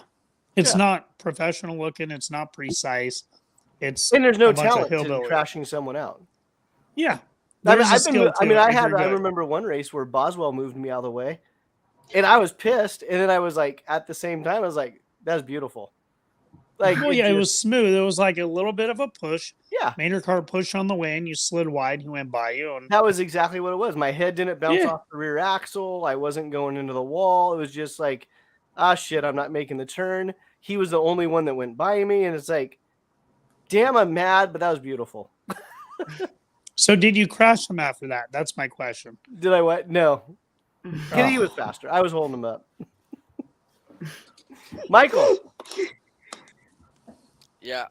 it's not professional looking. It's not precise. And there's no talent to crashing someone out. Yeah, I remember one race where Boswell moved me out of the way, and I was pissed. And then I was like, at the same time, I was like, "That's beautiful." Like, it was smooth. It was like a little bit of a push. Yeah, made your car push on the way, and you slid wide. He went by you, and that was exactly what it was. My head didn't bounce off the rear axle. I wasn't going into the wall. It was just like, shit, I'm not making the turn. He was the only one that went by me, and it's like, damn, I'm mad, but that was beautiful. So did you crash him after that? That's my question. Did I what? No. He was faster. I was holding him up. Michael. Yeah.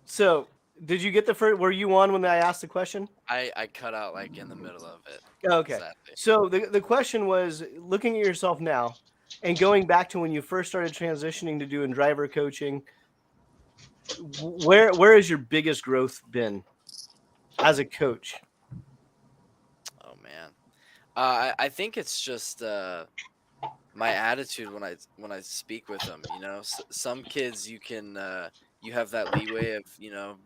So, did you get the first? Were you on when I asked the question? I cut out like in the middle of it. Okay. Exactly. So the question was, looking at yourself now, and going back to when you first started transitioning to doing driver coaching, where has your biggest growth been as a coach? Oh man, I think it's just my attitude when I speak with them. Some kids you can you have that leeway of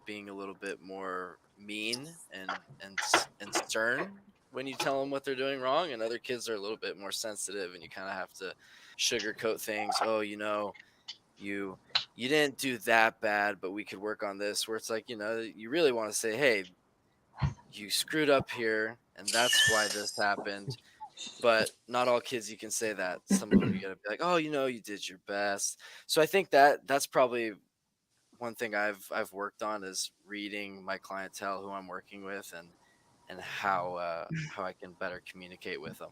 being a little bit more mean and stern when you tell them what they're doing wrong, and other kids are a little bit more sensitive, and you kind of have to sugarcoat things. Oh, you didn't do that bad, but we could work on this. Where it's like, you really want to say, hey, you screwed up here, and that's why this happened. But not all kids you can say that. Some of them you gotta be like, oh, you did your best. So I think that's probably one thing I've worked on, is reading my clientele, who I'm working with, and how I can better communicate with them.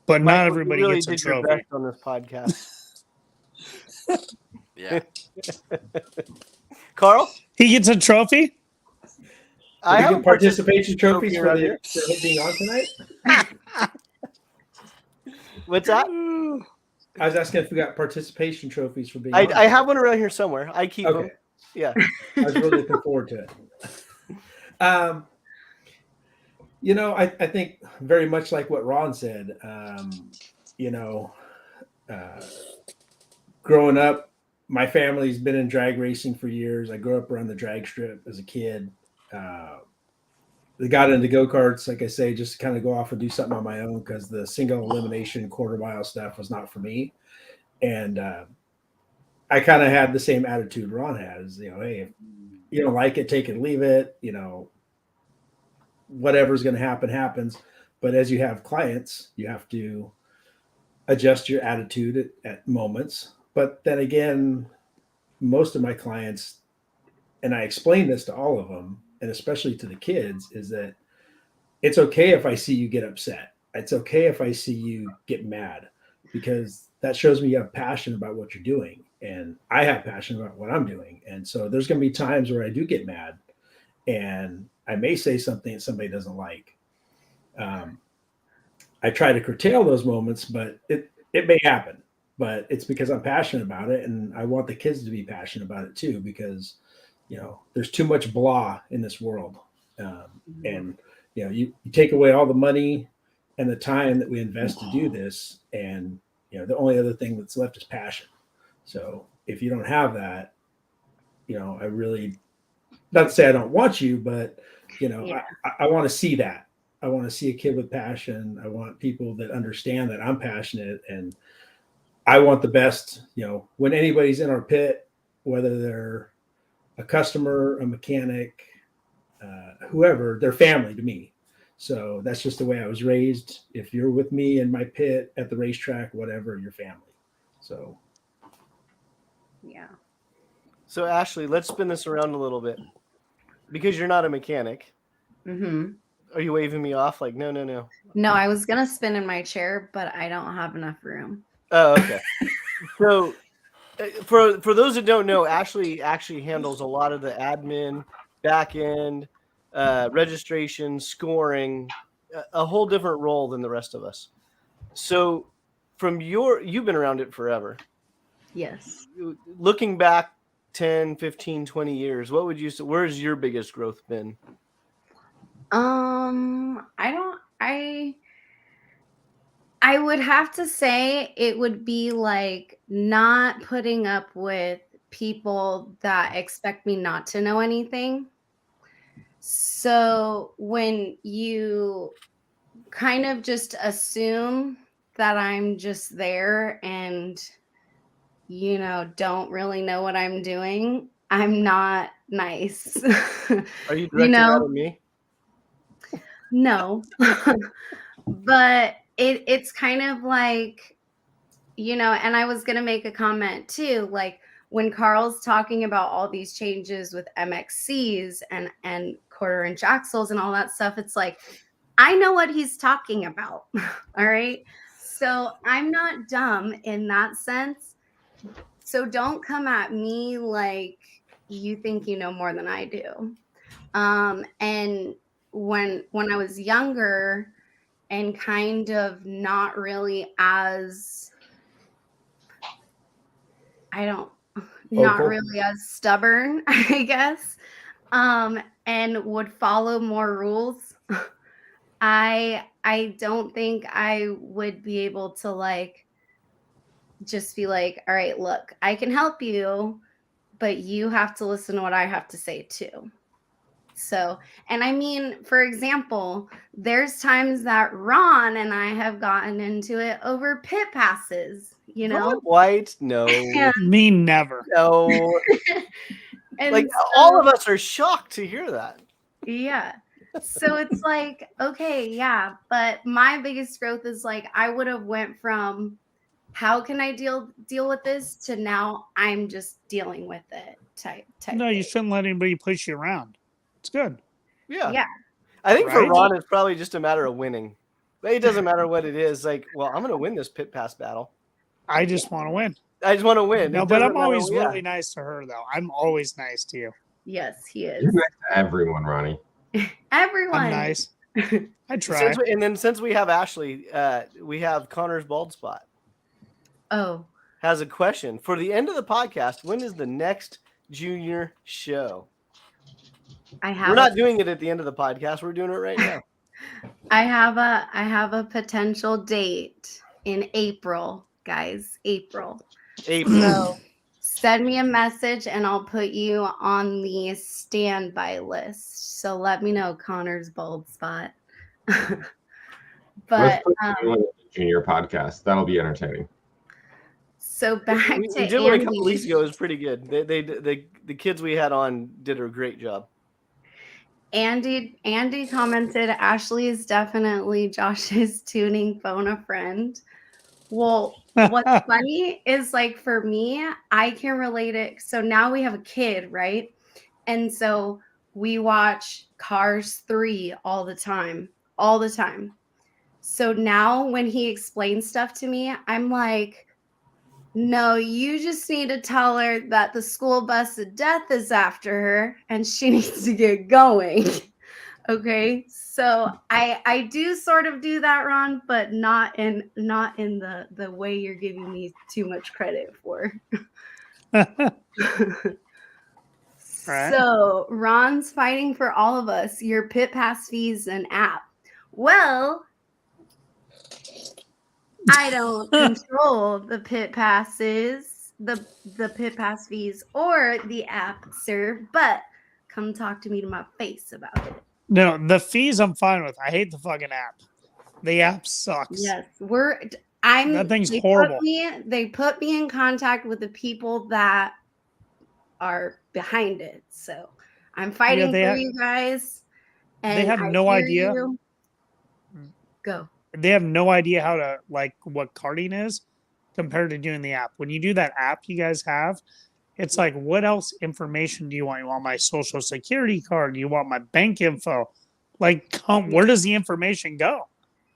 But not everybody really gets a trophy on this podcast. Yeah. Carl? He gets a trophy? I have participation trophies for being on tonight. What's that? I was asking if we got participation trophies for being on. I have one around here somewhere. I keep them. Yeah. I was really looking forward to it. I think very much like what Ron said, growing up, my family's been in drag racing for years. I grew up around the drag strip as a kid. They got into go-karts, like I say, just to kind of go off and do something on my own, because the single elimination quarter mile stuff was not for me. And I kind of had the same attitude Ron has, hey, if you don't like it, take it, leave it, whatever's going to happen, happens. But as you have clients, you have to adjust your attitude at moments. But then again, most of my clients, and I explain this to all of them, and especially to the kids, is that it's okay if I see you get upset. It's okay if I see you get mad, because that shows me you have passion about what you're doing. And I have passion about what I'm doing. And so there's going to be times where I do get mad, and I may say something that somebody doesn't like. I try to curtail those moments, but it may happen. But it's because I'm passionate about it, and I want the kids to be passionate about it too, because there's too much blah in this world. And, you take away all the money and the time that we invest to do this, and, the only other thing that's left is passion. So if you don't have that, I really, not to say I don't want you, but Yeah. I want to see that. I want to see a kid with passion. I want people that understand that I'm passionate, and I want the best. When anybody's in our pit, whether they're a customer, a mechanic, whoever, they're family to me. So that's just the way I was raised. If you're with me in my pit at the racetrack, whatever, you're family. So Yeah. So Ashley, let's spin this around a little bit. Because you're not a mechanic, Mm-hmm. are you waving me off like no? No, I was gonna spin in my chair, but I don't have enough room. Oh, okay. So for those that don't know, Ashley actually handles a lot of the admin, back end, registration, scoring, a whole different role than the rest of us. So you've been around it forever. Yes. Looking back 10, 15, 20 years, what would you say, where's your biggest growth been? I would have to say it would be like not putting up with people that expect me not to know anything. So when you kind of just assume that I'm just there and don't really know what I'm doing, I'm not nice. Are you directing that at me? No. But it's kind of like, and I was going to make a comment too, like when Carl's talking about all these changes with MXCs and quarter-inch axles and all that stuff, it's like, I know what he's talking about. All right. So I'm not dumb in that sense. So don't come at me like you think you know more than I do. And when I was younger and kind of not really as not really as stubborn, I guess, and would follow more rules, I don't think I would be able to like just be like, all right, look, I can help you, but you have to listen to what I have to say too. So, and I mean, for example, there's times that Ron and I have gotten into it over pit passes, Ron White? No. Me never. No. And like all of us are shocked to hear that. Yeah. So it's like, okay, yeah, but my biggest growth is like I would have went from how can I deal with this to now I'm just dealing with it type. No, you shouldn't let anybody push you around. It's good. Yeah. I think for Right? Ron, it's probably just a matter of winning. But it doesn't matter what it is. Like, well, I'm going to win this pit pass battle. I just want to win. I just want to win. No, but I'm always really nice to her, though. I'm always nice to you. Yes, he is. You're nice to everyone, Ronnie. Everyone. I'm nice. I try. And then since we have Ashley, we have Connor's bald spot. Oh. Has a question. For the end of the podcast, when is the next junior show? We're not doing it at the end of the podcast. We're doing it right now. I have a potential date in April, guys. April. So send me a message and I'll put you on the standby list. So let me know, Connor's bald spot. But the junior podcast, that'll be entertaining. So back we to did one a couple weeks ago. It was pretty good. The kids we had on did a great job. Andy commented, Ashley is definitely Josh's tuning phone a friend. Well, what's funny is like for me, I can relate it. So now we have a kid, right? And so we watch Cars 3 all the time. So now when he explains stuff to me, I'm like, no, you just need to tell her that the school bus of death is after her and she needs to get going. Okay. So I do sort of do that, Ron, but not in the way you're giving me too much credit for. Right. So Ron's fighting for all of us. Your pit pass fees and app. Well, I don't control the pit passes the pit pass fees or the app, sir, but come talk to me to my face about it. No, the fees I'm fine with. I hate the fucking app. The app sucks. Yes, That thing's horrible. They put me in contact with the people that are behind it. So I'm fighting for you guys. And they have no idea. Go. They have no idea how to like what karting is compared to doing the app. When you do that app you guys have, it's like, what else information do you want? You want my social security card? You want my bank info? Like, where does the information go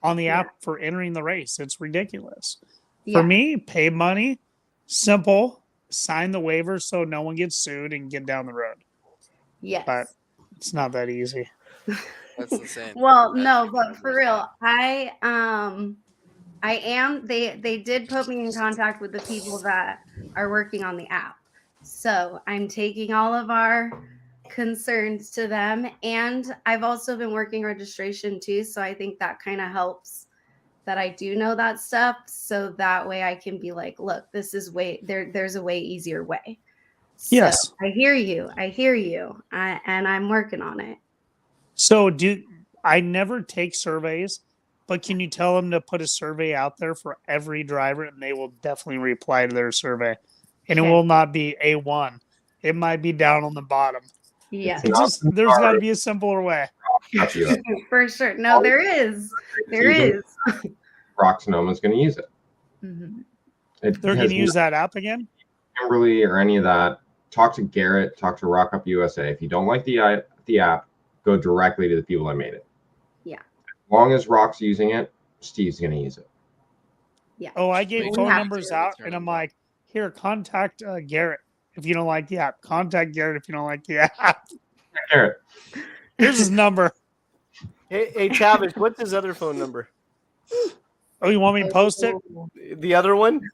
on the app for entering the race? It's ridiculous. Yeah. For me, pay money, simple, sign the waiver so no one gets sued and get down the road. Yes. But it's not that easy. That's insane. Well, no, but for real, I am. They did put me in contact with the people that are working on the app. So I'm taking all of our concerns to them. And I've also been working registration too. So I think that kind of helps that I do know that stuff. So that way I can be like, look, this is there's a way easier way. So yes. I hear you. And I'm working on it. So I never take surveys, but can you tell them to put a survey out there for every driver and they will definitely reply to their survey. And it will not be A1. It might be down on the bottom. Yeah. There's got to be a simpler way. For sure. No, there is. There is. Rock Sonoma's going to use it. Mm-hmm. They're going to use that app again? Kimberly or any of that. Talk to Garrett. Talk to Rock Up USA. If you don't like the app, go directly to the people that made it. Yeah. As long as Rock's using it, Steve's going to use it. Yeah. Oh, I gave phone numbers out, and I'm like, here, contact Garrett if you don't like the app. Contact Garrett if you don't like the app. Garrett. Here's his number. Hey, Tavish, what's his other phone number? Oh, you want me to post it? The other one?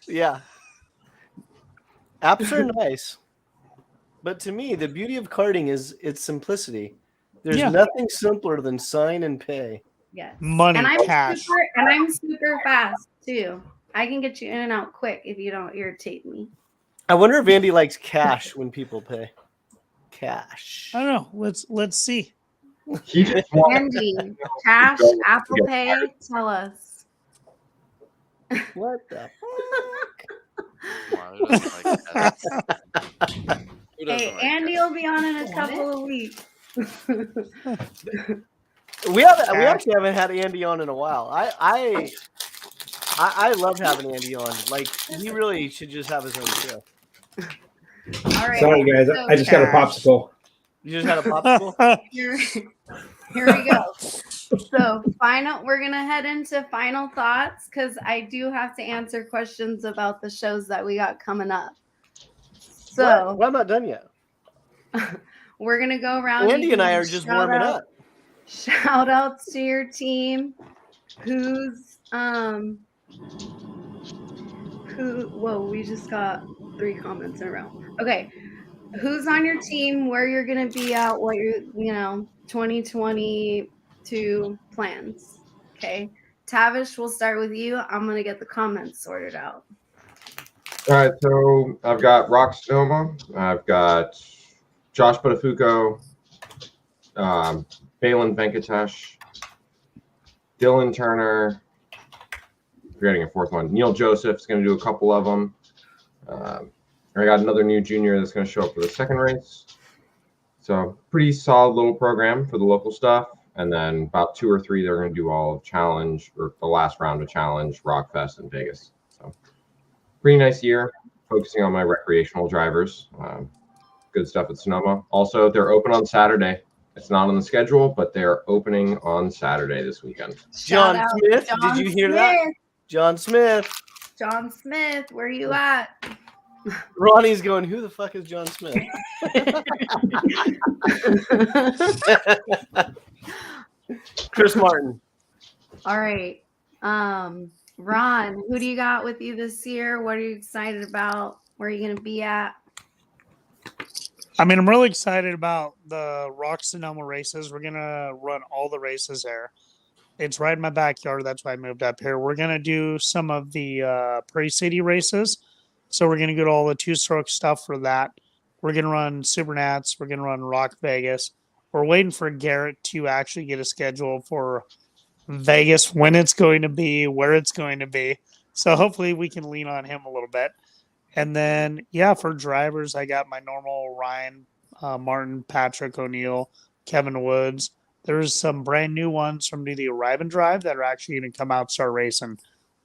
Yeah. Apps are nice. But to me, the beauty of karting is its simplicity. There's nothing simpler than sign and pay. Yes. Money, cash. I'm super fast, too. I can get you in and out quick if you don't irritate me. I wonder if Andy likes cash when people pay. Cash. I don't know. Let's see. Andy, cash, Apple Pay, tell us. What the fuck? Hey, Andy will be on in a couple of weeks. We actually haven't had Andy on in a while. I love having Andy on. Like, he really should just have his own show. All right. Sorry, guys. I just got a popsicle. You just had a popsicle? Here we go. So, we're going to head into final thoughts because I do have to answer questions about the shows that we got coming up. So, well, I'm not done yet. We're going to go around. Andy and I are just warming up. Shout outs to your team. We just got 3 comments in a row. Okay. Who's on your team, where you're going to be at, what your 2022 plans. Okay. Tavish, we'll start with you. I'm going to get the comments sorted out. All right. So I've got Rock Sonoma. I've got Josh Buttafuoco, Balin Venkatesh, Dylan Turner, forgetting a 4th one. Neil Joseph's going to do a couple of them. I got another new junior that's going to show up for the 2nd race. So pretty solid little program for the local stuff. And then about 2 or 3, they're going to do all of Challenge or the last round of Challenge, Rockfest in Vegas. So pretty nice year, focusing on my recreational drivers. Good stuff at Sonoma. Also, they're open on Saturday. It's not on the schedule, but they're opening on Saturday this weekend. John Smith, did you hear that? John Smith. John Smith, where you at? Ronnie's going, who the fuck is John Smith? Chris Martin. All right. Ron, who do you got with you this year? What are you excited about? Where are you going to be at? I mean, I'm really excited about the Rock Sonoma races. We're going to run all the races there. It's right in my backyard. That's why I moved up here. We're going to do some of the Prairie City races. So we're going to get all the two-stroke stuff for that. We're going to run Supernats. We're going to run Rock Vegas. We're waiting for Garrett to actually get a schedule for Vegas, when it's going to be, where it's going to be. So hopefully we can lean on him a little bit. And then, yeah, for drivers, I got my normal Ryan, Martin, Patrick O'Neill, Kevin Woods. There's some brand new ones from the Arrive and Drive that are actually going to come out and start racing.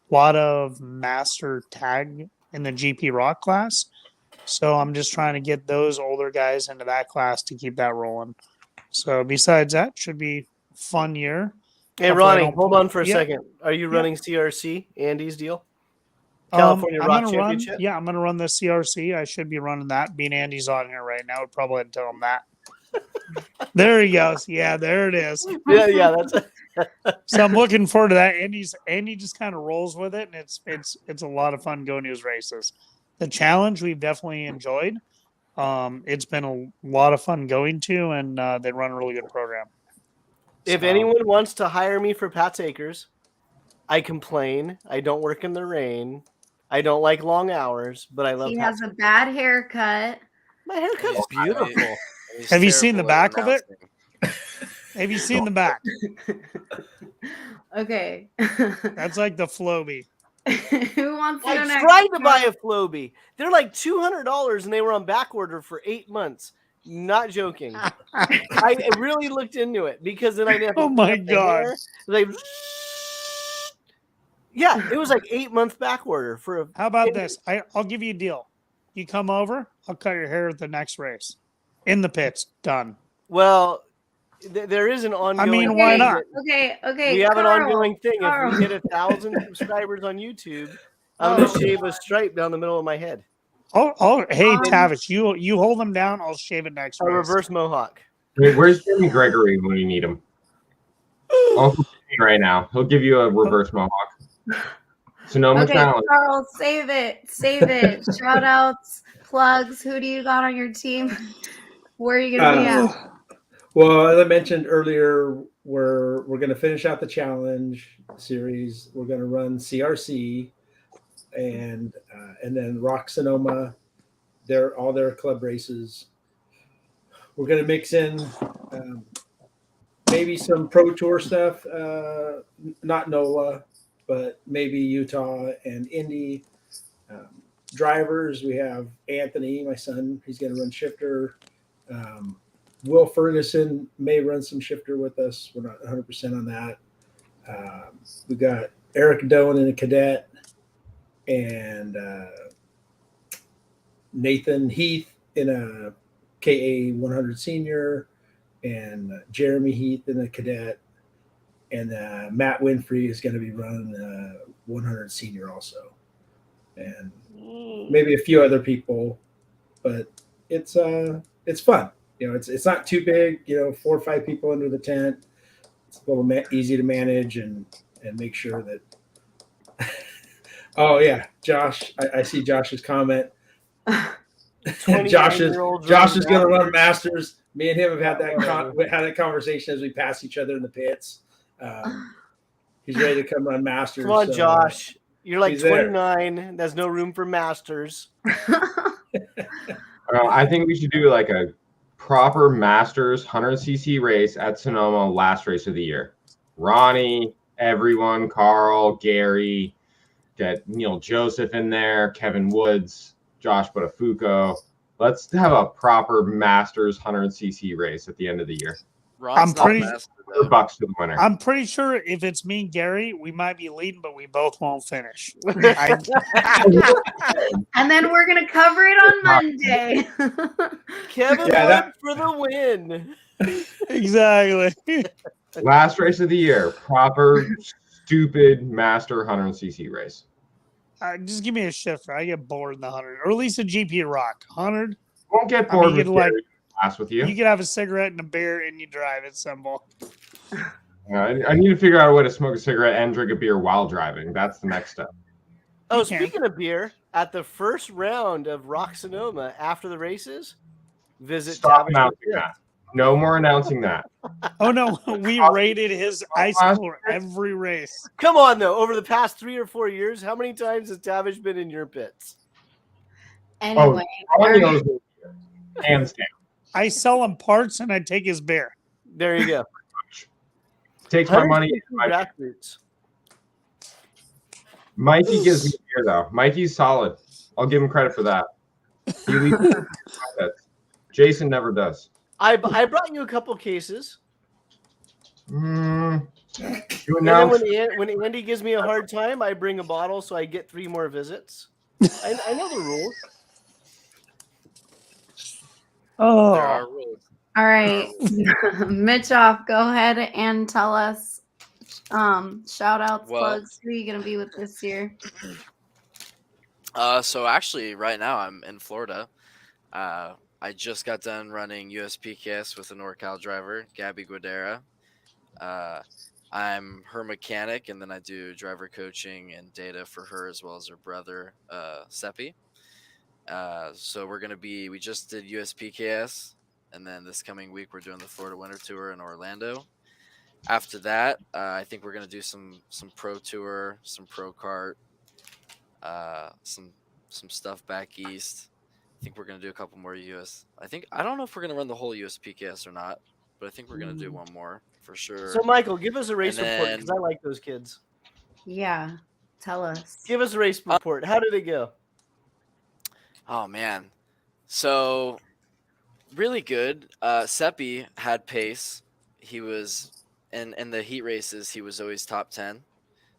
A lot of master tag in the GP Rock class. So I'm just trying to get those older guys into that class to keep that rolling. So besides that, should be a fun year. Hey, Hopefully I Ronnie, don't- hold on for a Yeah. second. Are you Yeah. running CRC, Andy's deal? California I'm Rock gonna Championship? I'm going to run the CRC. I should be running that. Being Andy's on here right now, would probably tell him that. There he goes. Yeah, there it is. Yeah, that's So I'm looking forward to that. Andy just kind of rolls with it, and it's a lot of fun going to his races. The challenge we've definitely enjoyed. It's been a lot of fun going to, and they run a really good program. If So- anyone wants to hire me for Pat's Acres, I complain. I don't work in the rain. I don't like long hours, but I love He Pat's. has a bad haircut. My haircut's He's- beautiful. He's Have you seen the terrible at back of it? announcing. Have you seen the back? Okay. That's like the Floby. Who wants to go I next? tried to buy a Floby. They're like $200, and they were on back order for 8 months. Not joking. I really looked into it because then I didn't have to Oh my cut the God. hair. Like, yeah, it was like 8-month back order for a. How about this? I'll give you a deal. You come over, I'll cut your hair at the next race. In the pits. Done. Well, there is an ongoing. mean, why thing not? that- Okay. We have an Carl, ongoing thing. Carl. If we hit 1,000 subscribers on YouTube, I'm gonna shave a stripe down the middle of my head. Hey Tavish, you hold them down. I'll shave it next A race. reverse mohawk. Wait, where's Jimmy Gregory when you need him? Uncle Jimmy right now. He'll give you a reverse mohawk. Sonoma Okay, Challenge. Carl, save it. Shout outs, plugs. Who do you got on your team? Where are you gonna be at? Well, as I mentioned earlier, we're going to finish out the challenge series. We're going to run CRC and then Rock Sonoma. All their club races. We're going to mix in maybe some Pro Tour stuff, not NOLA, but maybe Utah and Indy. Drivers, we have Anthony, my son. He's going to run shifter. Will Ferguson may run some shifter with us. We're not 100% on that. We got Eric Doan in a cadet and Nathan Heath in a KA 100 senior and Jeremy Heath in a cadet. And Matt Winfrey is going to be running 100 senior also. And maybe a few other people, but it's fun. You know, it's not too big. 4 or 5 people under the tent. It's a little easy to manage and make sure that. Oh yeah, Josh. I see Josh's comment. Josh is going to run Masters. Me and him have had that conversation as we pass each other in the pits. He's ready to come run Masters. Come on, so, Josh. You're like he's there. 29. There's no room for Masters. I think we should do like a proper Masters 100cc race at Sonoma last race of the year. Ronnie, everyone, Carl, Gary, get Neil Joseph in there, Kevin Woods, Josh Botafuco. Let's have a proper Masters 100cc race at the end of the year. Ron's not pretty- master, For though. bucks to the winner. I'm pretty sure if it's me and Gary, we might be leading, but we both won't finish. And then we're gonna cover it on Monday. Kevin Yeah, Wood for the win. Exactly. Last race of the year, proper stupid Master 100cc race. Just give me a shifter. I get bored in the 100, or at least a GP Rock 100. Won't get I mean, bored you with could, like- Gary class with you. You could have a cigarette and a beer, and you drive. It's simple. I need to figure out a way to smoke a cigarette and drink a beer while driving. That's the next step. Oh, You can. speaking of beer, at the first round of Rock Sonoma after the races, visit Stop Tavish announcing McGrain. that. No more announcing that. Oh no, we rated his ice cooler every race. Come on, though. Over the past 3 or 4 years, how many times has Tavish been in your pits? Anyway, Colin knows me. Hands down. I sell him parts and I take his beer. There you go. Takes my money. 160 grassroots. Mikey gives me beer though. Mikey's solid. I'll give him credit for that. He leaves Jason never does. I brought you a couple cases. You And then announced when Andy gives me a hard time, I bring a bottle so I get 3 more visits. I know the rules. Oh, There are rules. all right, Michoff, go ahead and tell us shout outs, Well- plugs. Who are you gonna be with this year? So actually, right now I'm in Florida. I just got done running USPKS with a NorCal driver, Gabby Guadera. I'm her mechanic, and then I do driver coaching and data for her as well as her brother, Seppi. So we just did USPKS, and then this coming week we're doing the Florida Winter Tour in Orlando. After that, I think we're gonna do some pro tour, some pro kart, some stuff back east. I think we're gonna do a couple more I don't know if we're gonna run the whole USPKS or not, but I think we're gonna do one more for sure. So, Michael, give us a race And report because I then- like those kids. Yeah, tell us. Give us a race report. How did it go? Oh man, so really good. Seppi had pace. He was in the heat races. He was always top 10.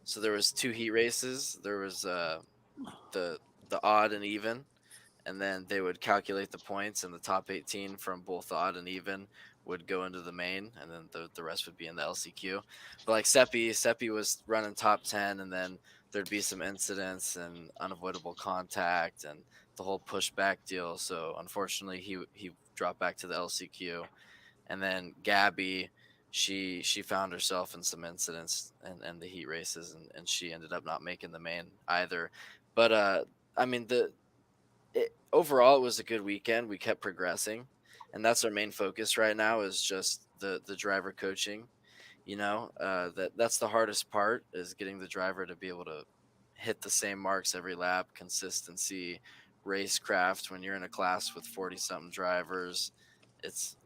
So there was 2 heat races. There was the odd and even, and then they would calculate the points, and the top 18 from both the odd and even would go into the main, and then the rest would be in the LCQ. But like Seppi was running top 10, and then there'd be some incidents and unavoidable contact and the whole pushback deal. So unfortunately, he dropped back to the LCQ, and then Gabby, she found herself in some incidents and the heat races, and she ended up not making the main either. But I mean, overall, it was a good weekend. We kept progressing, and that's our main focus right now is just the driver coaching. That's the hardest part is getting the driver to be able to hit the same marks every lap, consistency, racecraft. When you're in a class with 40-something drivers,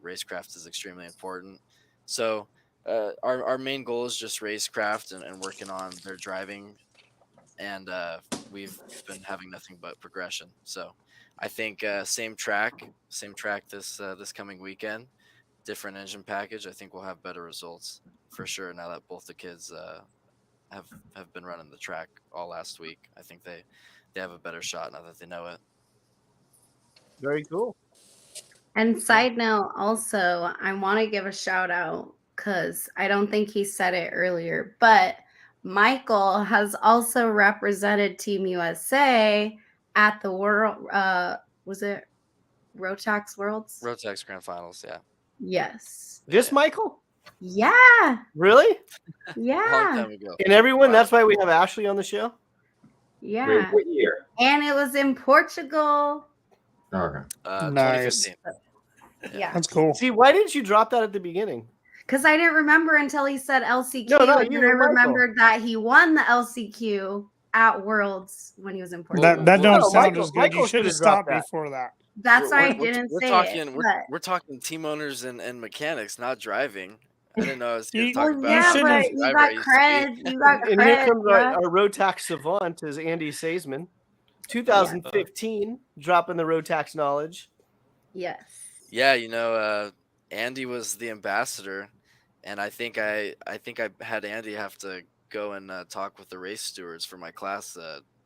racecraft is extremely important. So our main goal is just racecraft and working on their driving, and we've been having nothing but progression. So I think same track this coming weekend, different engine package. I think we'll have better results for sure now that both the kids have been running the track all last week. I think they have a better shot now that they know it. Very cool. And side note, also, I want to give a shout out because I don't think he said it earlier, but Michael has also represented Team USA at the World. Was it Rotax Worlds? Rotax Grand Finals, yeah. Yes. This Michael? Yeah. Really? Long Yeah. time ago. And everyone, Wow. that's why we have Ashley on the show? Yeah. Wait, what year? And it was in Portugal. Okay. Nice. 2015. Yeah. That's cool. See, why didn't you drop that at the beginning? Because I didn't remember until he said LCQ. No, and you, then I Michael. remembered that he won the LCQ at Worlds when he was in Portugal. That don't No, sound Michael- as good. Michael You should should've have stopped dropped that. before that. That's why I We're- didn't we're say talking, it. We're talking team owners and mechanics, not driving. I didn't know I was You- talking Well, about. yeah, shouldn't but have- you driver I got used to be. cred. You got And here cred. comes bruh. our Rotax savant is Andy Saisman. 2015, dropping the Rotax knowledge. Yes. Yeah, Andy was the ambassador, and I think I had Andy have to go and talk with the race stewards for my class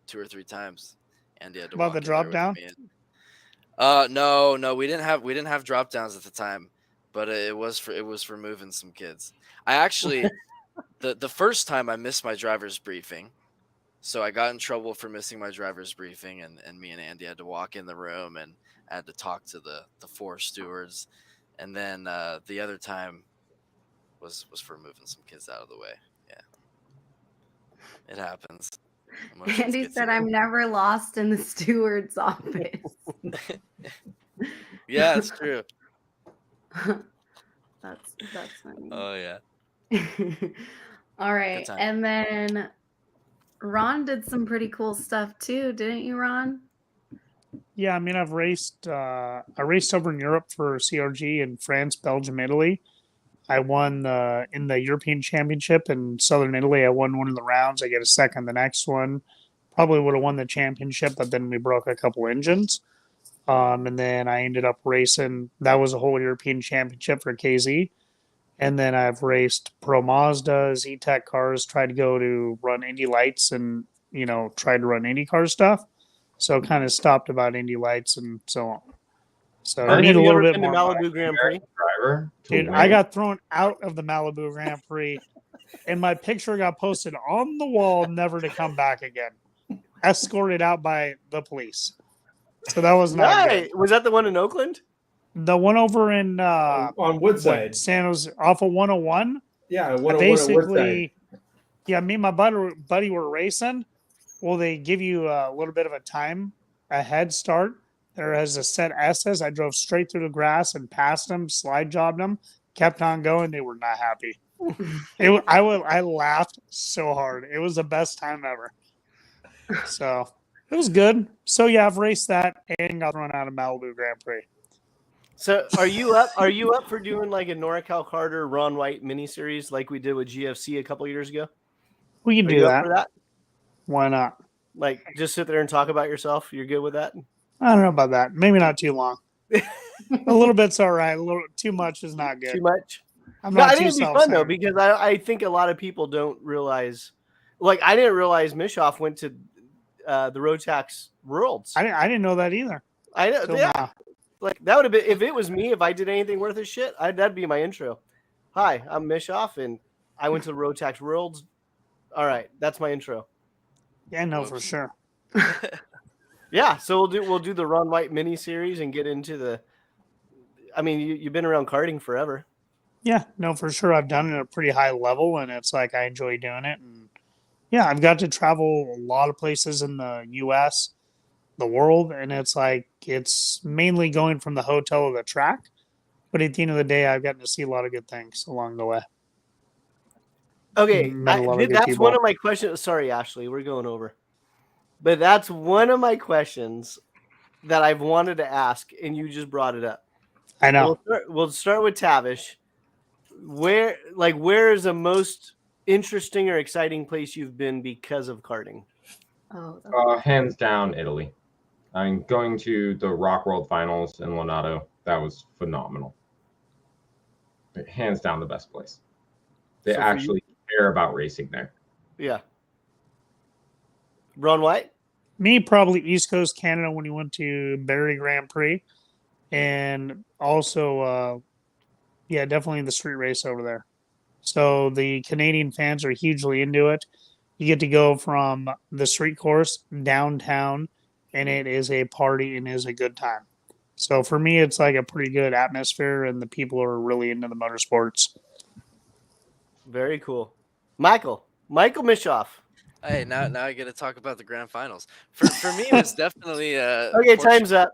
2 or 3 times. Andy had to About walk the in there drop with down? me no, we didn't have drop downs at the time, but it was for moving some kids. I actually the first time I missed my driver's briefing, so I got in trouble for missing my driver's briefing, and me and Andy had to walk in the room and I had to talk to the 4 stewards, and then the other time was for moving some kids out of the way. Yeah, it happens. Emotions Andy get said, to you. I'm never lost in the steward's office. Yeah, it's true. That's funny. Oh yeah. All right. time. And then Ron did some pretty cool stuff too, didn't you, Ron? Yeah, I mean, I raced over in Europe for CRG in France, Belgium, Italy. I won in the European Championship in Southern Italy. I won one of the rounds. I get a second the next one. Probably would have won the championship, but then we broke a couple engines. And then I ended up racing. That was a whole European Championship for KZ. And then I've raced Pro Mazda, Z-Tech cars, tried to go to run Indy Lights and, tried to run IndyCar stuff. So kind of stopped about Indy Lights and so on. So I Have need a you little ever bit been to more. Malibu Grand Prix? Driver to Dude, win. I got thrown out of the Malibu Grand Prix, and my picture got posted on the wall, never to come back again. Escorted out by the police. So that was not good. Right. Was that the one in Oakland? The one over in on Woodside. San Jose, off of 101. Yeah, I 101 at Woodside. basically, yeah, me and my buddy were racing. Well, they give you a little bit of a head start. There has a set S's. I drove straight through the grass and passed them, slide jobbed them, kept on going. They were not happy. I laughed so hard. It was the best time ever. So it was good. So yeah, I've raced that and got thrown out of Malibu Grand Prix. So are you up? Are you up for doing like a NorCal Carter Ron White miniseries like we did with GFC a couple years ago? We can Are do you up that. for that? Why not? Like just sit there and talk about yourself. You're good with that? I don't know about that. Maybe not too long. A little bit's all right. A little too much is not good. Too much? I'm No, not I too think it'd be fun though self-centered. because I think a lot of people don't realize. Like I didn't realize Michoff went to the Road Tax Worlds. I didn't know that either. I know. Till Yeah. now. Like that would have been if it was me. If I did anything worth a shit, that'd be my intro. Hi, I'm Michoff, and I went to the Road Tax Worlds. All right, that's my intro. Yeah, no, for sure. Yeah, so we'll do the Ron White mini series and get into the. I mean, you've been around karting forever. Yeah, no, for sure. I've done it at a pretty high level, and it's like I enjoy doing it. And yeah, I've got to travel a lot of places in the U.S., the world, and it's like it's mainly going from the hotel to the track. But at the end of the day, I've gotten to see a lot of good things along the way. Okay, Met a lot of good that's people. one of my questions. Sorry, Ashley, we're going over, but that's one of my questions that I've wanted to ask, and you just brought it up. I know. We'll start with Tavish. Where is the most interesting or exciting place you've been because of karting? Oh, Hands down, Italy. I mean, going to the Rock World Finals in Lonato, that was phenomenal. Hands down, the best place. They So for actually care about racing there. Yeah. Ron White? Me, probably East Coast Canada when he went to Barrie Grand Prix. And also, yeah, definitely the street race over there. So the Canadian fans are hugely into it. You get to go from the street course downtown, and it is a party and is a good time. So for me, it's like a pretty good atmosphere, and the people are really into the motorsports. Very cool. Michael Michoff. Hey, now I get to talk about the grand finals. For me, it was definitely Okay, time's up.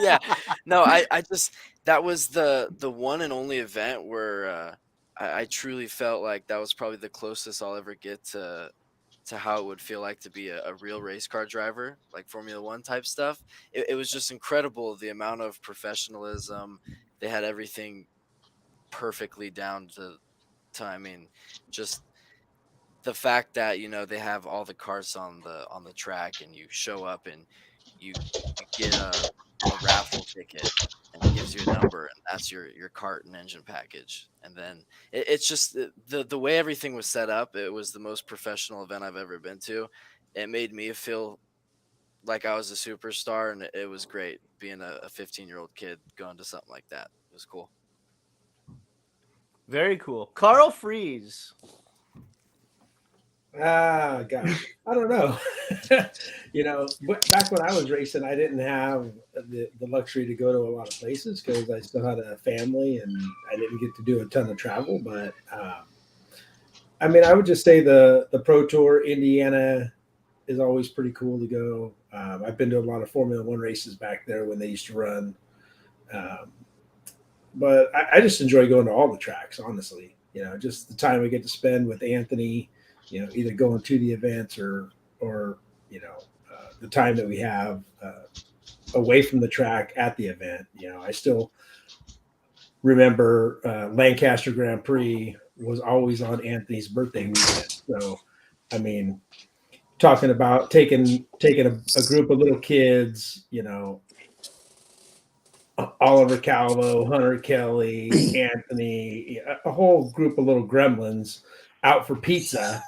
yeah. No, I just that was the one and only event where I truly felt like that was probably the closest I'll ever get to how it would feel like to be a real race car driver, like Formula One type stuff. It was just incredible, the amount of professionalism. They had everything perfectly down to I mean, just the fact that they have all the carts on the track, and you show up and you get a raffle ticket, and it gives you a number, and that's your cart and engine package. And then it's just the way everything was set up. It was the most professional event I've ever been to. It made me feel like I was a superstar, and it was great being a 15-year-old kid going to something like that. It was cool. Very cool. Carl Fries. Gosh, I don't know. But back when I was racing, I didn't have the luxury to go to a lot of places because I still had a family and I didn't get to do a ton of travel. But I mean, I would just say the Pro Tour, Indiana, is always pretty cool to go. I've been to a lot of Formula One races back there when they used to run. But I just enjoy going to all the tracks, honestly. Just the time I get to spend with Anthony, either going to the events or the time that we have away from the track at the event. You know, I still remember Lancaster Grand Prix was always on Anthony's birthday weekend. So, I mean, talking about taking a group of little kids, you know, Oliver Calvo, Hunter Kelly, Anthony, a whole group of little gremlins out for pizza,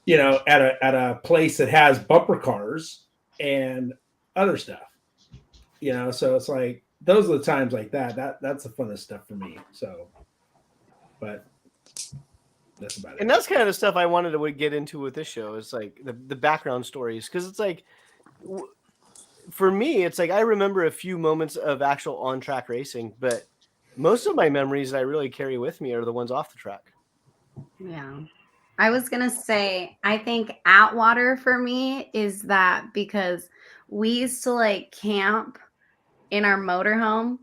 you know, at a place that has bumper cars and other stuff, you know. So it's like those are the times like that's the funnest stuff for me. So, but that's about it. And that's kind of the stuff I wanted to get into with this show. Is like the background stories, because it's like, for me, it's like I remember a few moments of actual on track racing, but most of my memories that I really carry with me are the ones off the track. Yeah. I was going to say, I think Atwater for me is that because we used to like camp in our motorhome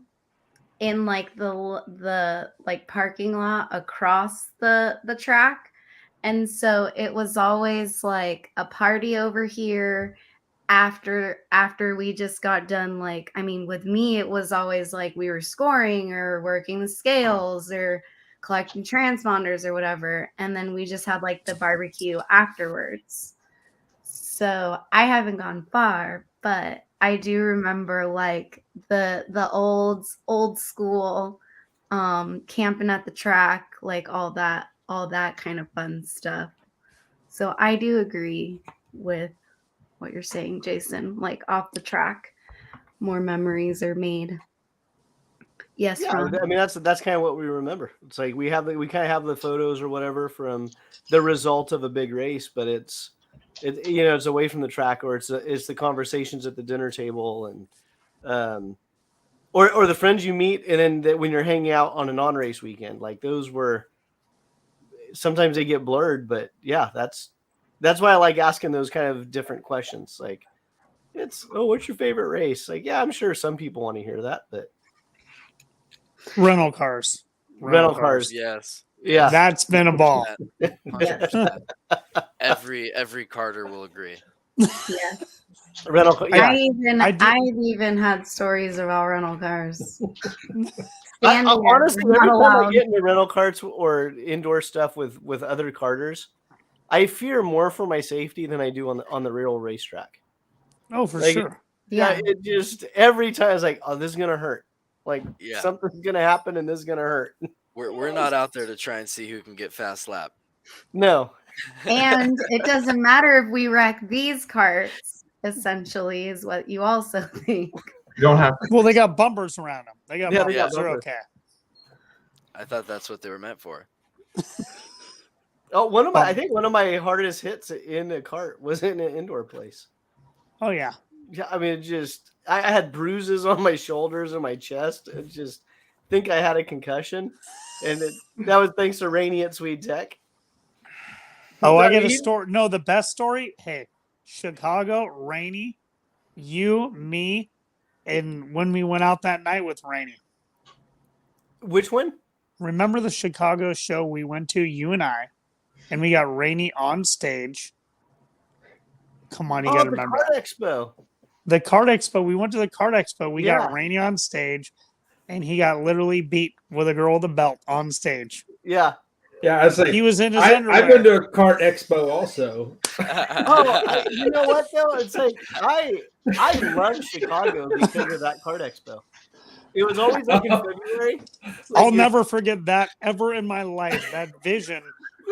in like the like parking lot across the track. And so it was always like a party over here after we just got done. Like, I mean, with me, it was always like we were scoring or working the scales or collecting transponders or whatever, and then we just had like the barbecue afterwards. So I haven't gone far, but I do remember like the old school camping at the track, like all that kind of fun stuff. So I do agree with what you're saying, Jason. Like off the track, more memories are made. Yes, yeah, Ron. I mean that's kind of what we remember. It's like we kind of have the photos or whatever from the result of a big race, but it's away from the track, or it's the conversations at the dinner table, and or the friends you meet, and then when you're hanging out on a non-race weekend, like those were sometimes they get blurred, but yeah, that's why I like asking those kind of different questions. Like what's your favorite race? Like, yeah, I'm sure some people want to hear that, but Rental cars. rental cars. Yes. Yeah. That's been a ball. 100%. Every Carter will agree. Yes. Rental. Yeah. I've even had stories about rental cars. Honestly, every time I get into rental carts or indoor stuff with other karters, I fear more for my safety than I do on the real racetrack. Oh, for sure. Yeah, it just every time it's like, oh, this is gonna hurt. Like something's gonna happen and this is gonna hurt. We're not out there to try and see who can get fast lap. No. And it doesn't matter if we wreck these carts, essentially, is what you also think. You don't have to. Well, they got bumpers around them. They got bumpers. They got They're bumpers. okay. I thought that's what they were meant for. Oh, I think one of my hardest hits in a cart was in an indoor place. Oh yeah. Yeah, I mean, I had bruises on my shoulders and my chest, and just think I had a concussion, and that was thanks to Rainey at Swede Tech. Oh, I get a story. No, the best story. Hey, Chicago, Rainey, you, me, and when we went out that night with Rainey. Which one? Remember the Chicago show we went to, you and I, and we got Rainey on stage. Come on, you got to remember. The Kart Expo. The Kart Expo. We went to the Kart Expo. We got Rainey on stage, and he got literally beat with a girl with a belt on stage. Yeah. Yeah, I was like, he was in his underwear. I've been to a Kart Expo also. You know what though? It's like I love Chicago because of that Kart Expo. It was always like in February. I'll never forget that ever in my life. That vision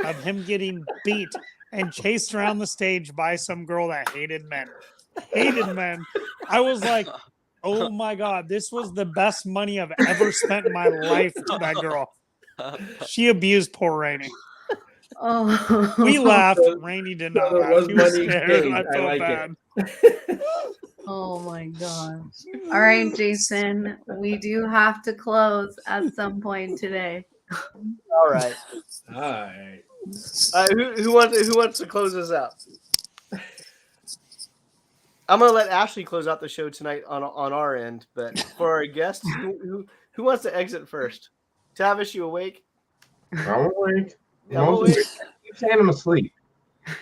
of him getting beat and chased around the stage by some girl that hated men. I was like, oh my God, this was the best money I've ever spent in my life to that girl. She abused poor Rainey. Oh, we laughed. Rainey did not laugh. She was scared. I felt like bad. Oh my gosh. All right, Jason, we do have to close at some point today. All right. All right. Who wants to close us out? I'm gonna let Ashley close out the show tonight on our end, but for our guests, who wants to exit first? Tavish, you awake? I'm awake. I'm awake. Keep saying I'm asleep.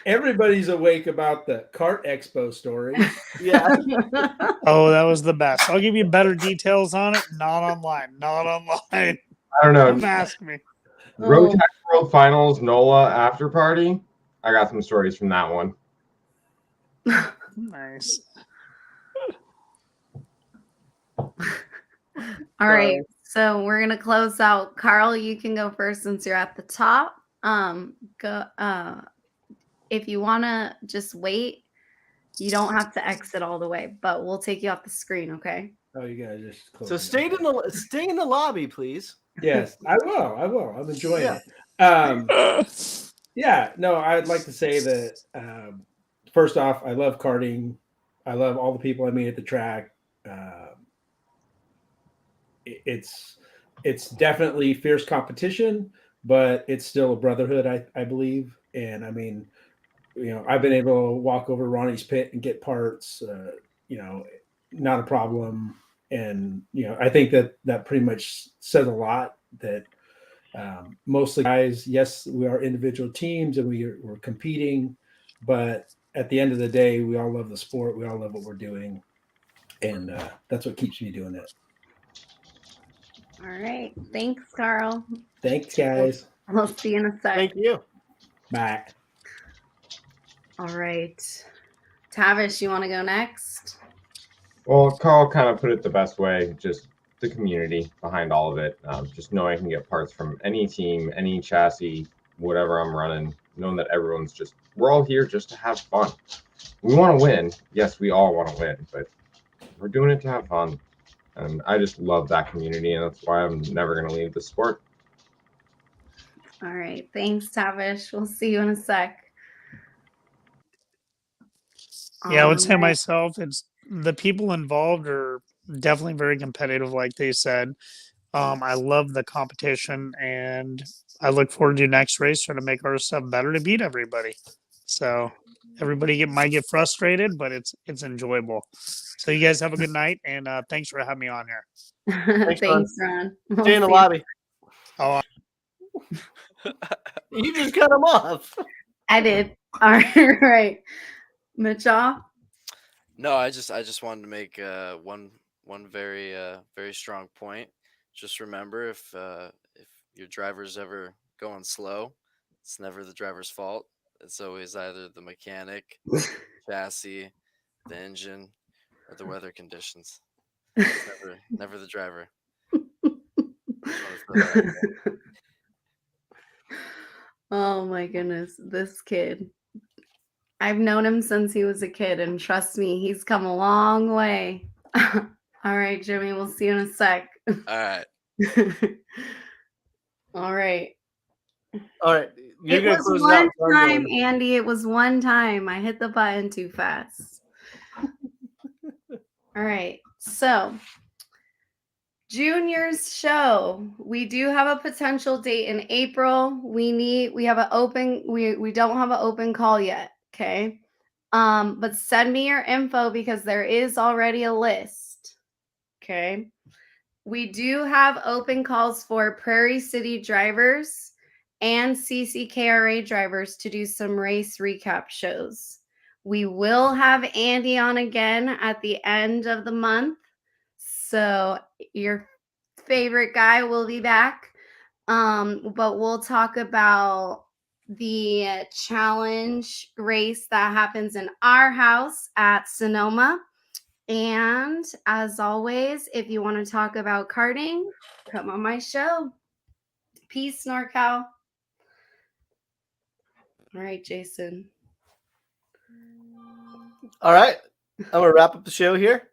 everybody's awake about the Kart Expo story. Yeah. Oh, that was the best. I'll give you better details on it. Not online. Not online. I don't know. Don't ask me. Rotax World Finals NOLA after party. I got some stories from that one. Nice. All right. So we're gonna close out. Carl, you can go first since you're at the top. If you wanna just wait, you don't have to exit all the way, but we'll take you off the screen, okay? Oh, you guys just close. So stay in the lobby, please. Yes, I will. I'm enjoying Yeah. it. Yeah, no, I'd like to say that first off, I love karting. I love all the people I meet at the track. It's definitely fierce competition, but it's still a brotherhood, I believe. And I mean, I've been able to walk over Ronnie's pit and get parts, not a problem. And, I think that pretty much says a lot that mostly guys, yes, we are individual teams and we're competing, but at the end of the day, we all love the sport. We all love what we're doing. And that's what keeps me doing it. All right. Thanks, Carl. Thanks, guys. We'll see you in a sec. Thank you. Bye. All right. Tavish, you want to go next? Well, Carl kind of put it the best way, just the community behind all of it. Just knowing I can get parts from any team, any chassis, whatever I'm running, knowing that we're all here just to have fun. We want to win. Yes, we all want to win, but we're doing it to have fun. And I just love that community, and that's why I'm never going to leave the sport. All right. Thanks, Tavish. We'll see you in a sec. Yeah, I would say myself, it's the people involved are definitely very competitive, like they said. I love the competition, and I look forward to next race trying to make our stuff better to beat everybody. So everybody might get frustrated, but it's enjoyable. So you guys have a good night, and thanks for having me on here. Thanks, Ron. We'll Stay in the see you. lobby. Oh, You just cut him off. I did. All right. Michoff? No, I just wanted to make one very very strong point. Just remember, if your driver's ever going slow, it's never the driver's fault. It's always either the mechanic, chassis, the engine, or the weather conditions. It's never the driver. Oh my goodness, this kid. I've known him since he was a kid, and trust me, he's come a long way. All right, Jimmy, we'll see you in a sec. All right. All right. All right. You're It gonna was close it one out. So I'm time, going. Andy. It was one time. I hit the button too fast. All right. So, Junior's show. We do have a potential date in April. We have an open. We don't have an open call yet. Okay. But send me your info because there is already a list. Okay. We do have open calls for Prairie City drivers and CCKRA drivers to do some race recap shows. We will have Andy on again at the end of the month. So your favorite guy will be back. But we'll talk about the challenge race that happens in our house at Sonoma. And as always, if you want to talk about karting, come on my show. Peace, NorCal. All right, Jason. All right. I'm going to wrap up the show here.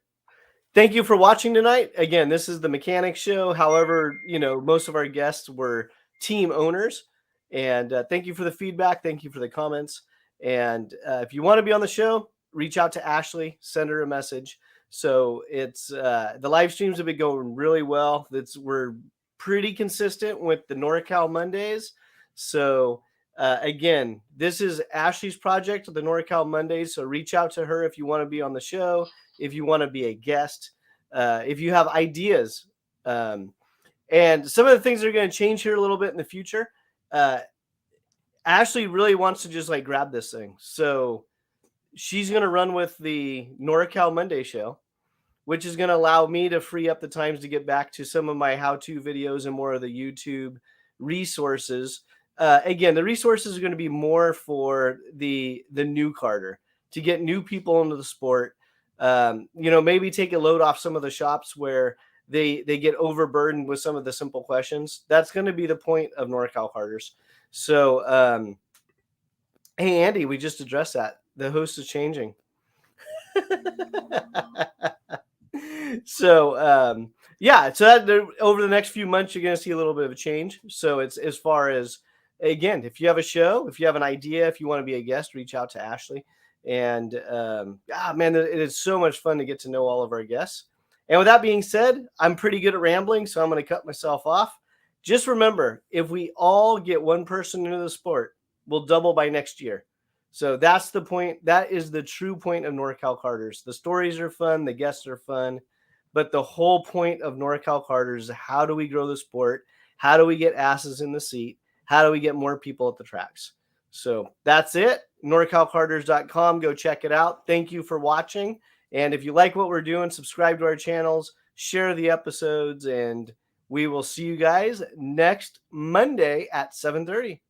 Thank you for watching tonight. Again, this is the Mechanic Show. However, most of our guests were team owners. And thank you for the feedback. Thank you for the comments. And if you want to be on the show, reach out to Ashley, send her a message. So it's the live streams have been going really well. We're pretty consistent with the NorCal Mondays. So again, this is Ashley's project, the NorCal Mondays. So reach out to her if you want to be on the show, if you want to be a guest, if you have ideas. And some of the things that are going to change here a little bit in the future. Ashley really wants to just like grab this thing. So she's going to run with the NorCal Monday show, which is going to allow me to free up the times to get back to some of my how-to videos and more of the YouTube resources. Again, the resources are going to be more for the new karter to get new people into the sport. Maybe take a load off some of the shops where they get overburdened with some of the simple questions. That's going to be the point of NorCal Karters. So, hey, Andy, we just addressed that. The host is changing. So that over the next few months, you're going to see a little bit of a change. So it's as far as, again, if you have a show, if you have an idea, if you want to be a guest, reach out to Ashley. And man, it is so much fun to get to know all of our guests. And with that being said, I'm pretty good at rambling, so I'm going to cut myself off. Just remember, if we all get one person into the sport, we'll double by next year. So that's the point. That is the true point of NorCal Karters. The stories are fun. The guests are fun. But the whole point of NorCal Karters is how do we grow the sport? How do we get asses in the seat? How do we get more people at the tracks? So that's it. NorCalKarters.com. Go check it out. Thank you for watching. And if you like what we're doing, subscribe to our channels, share the episodes, and we will see you guys next Monday at 7:30.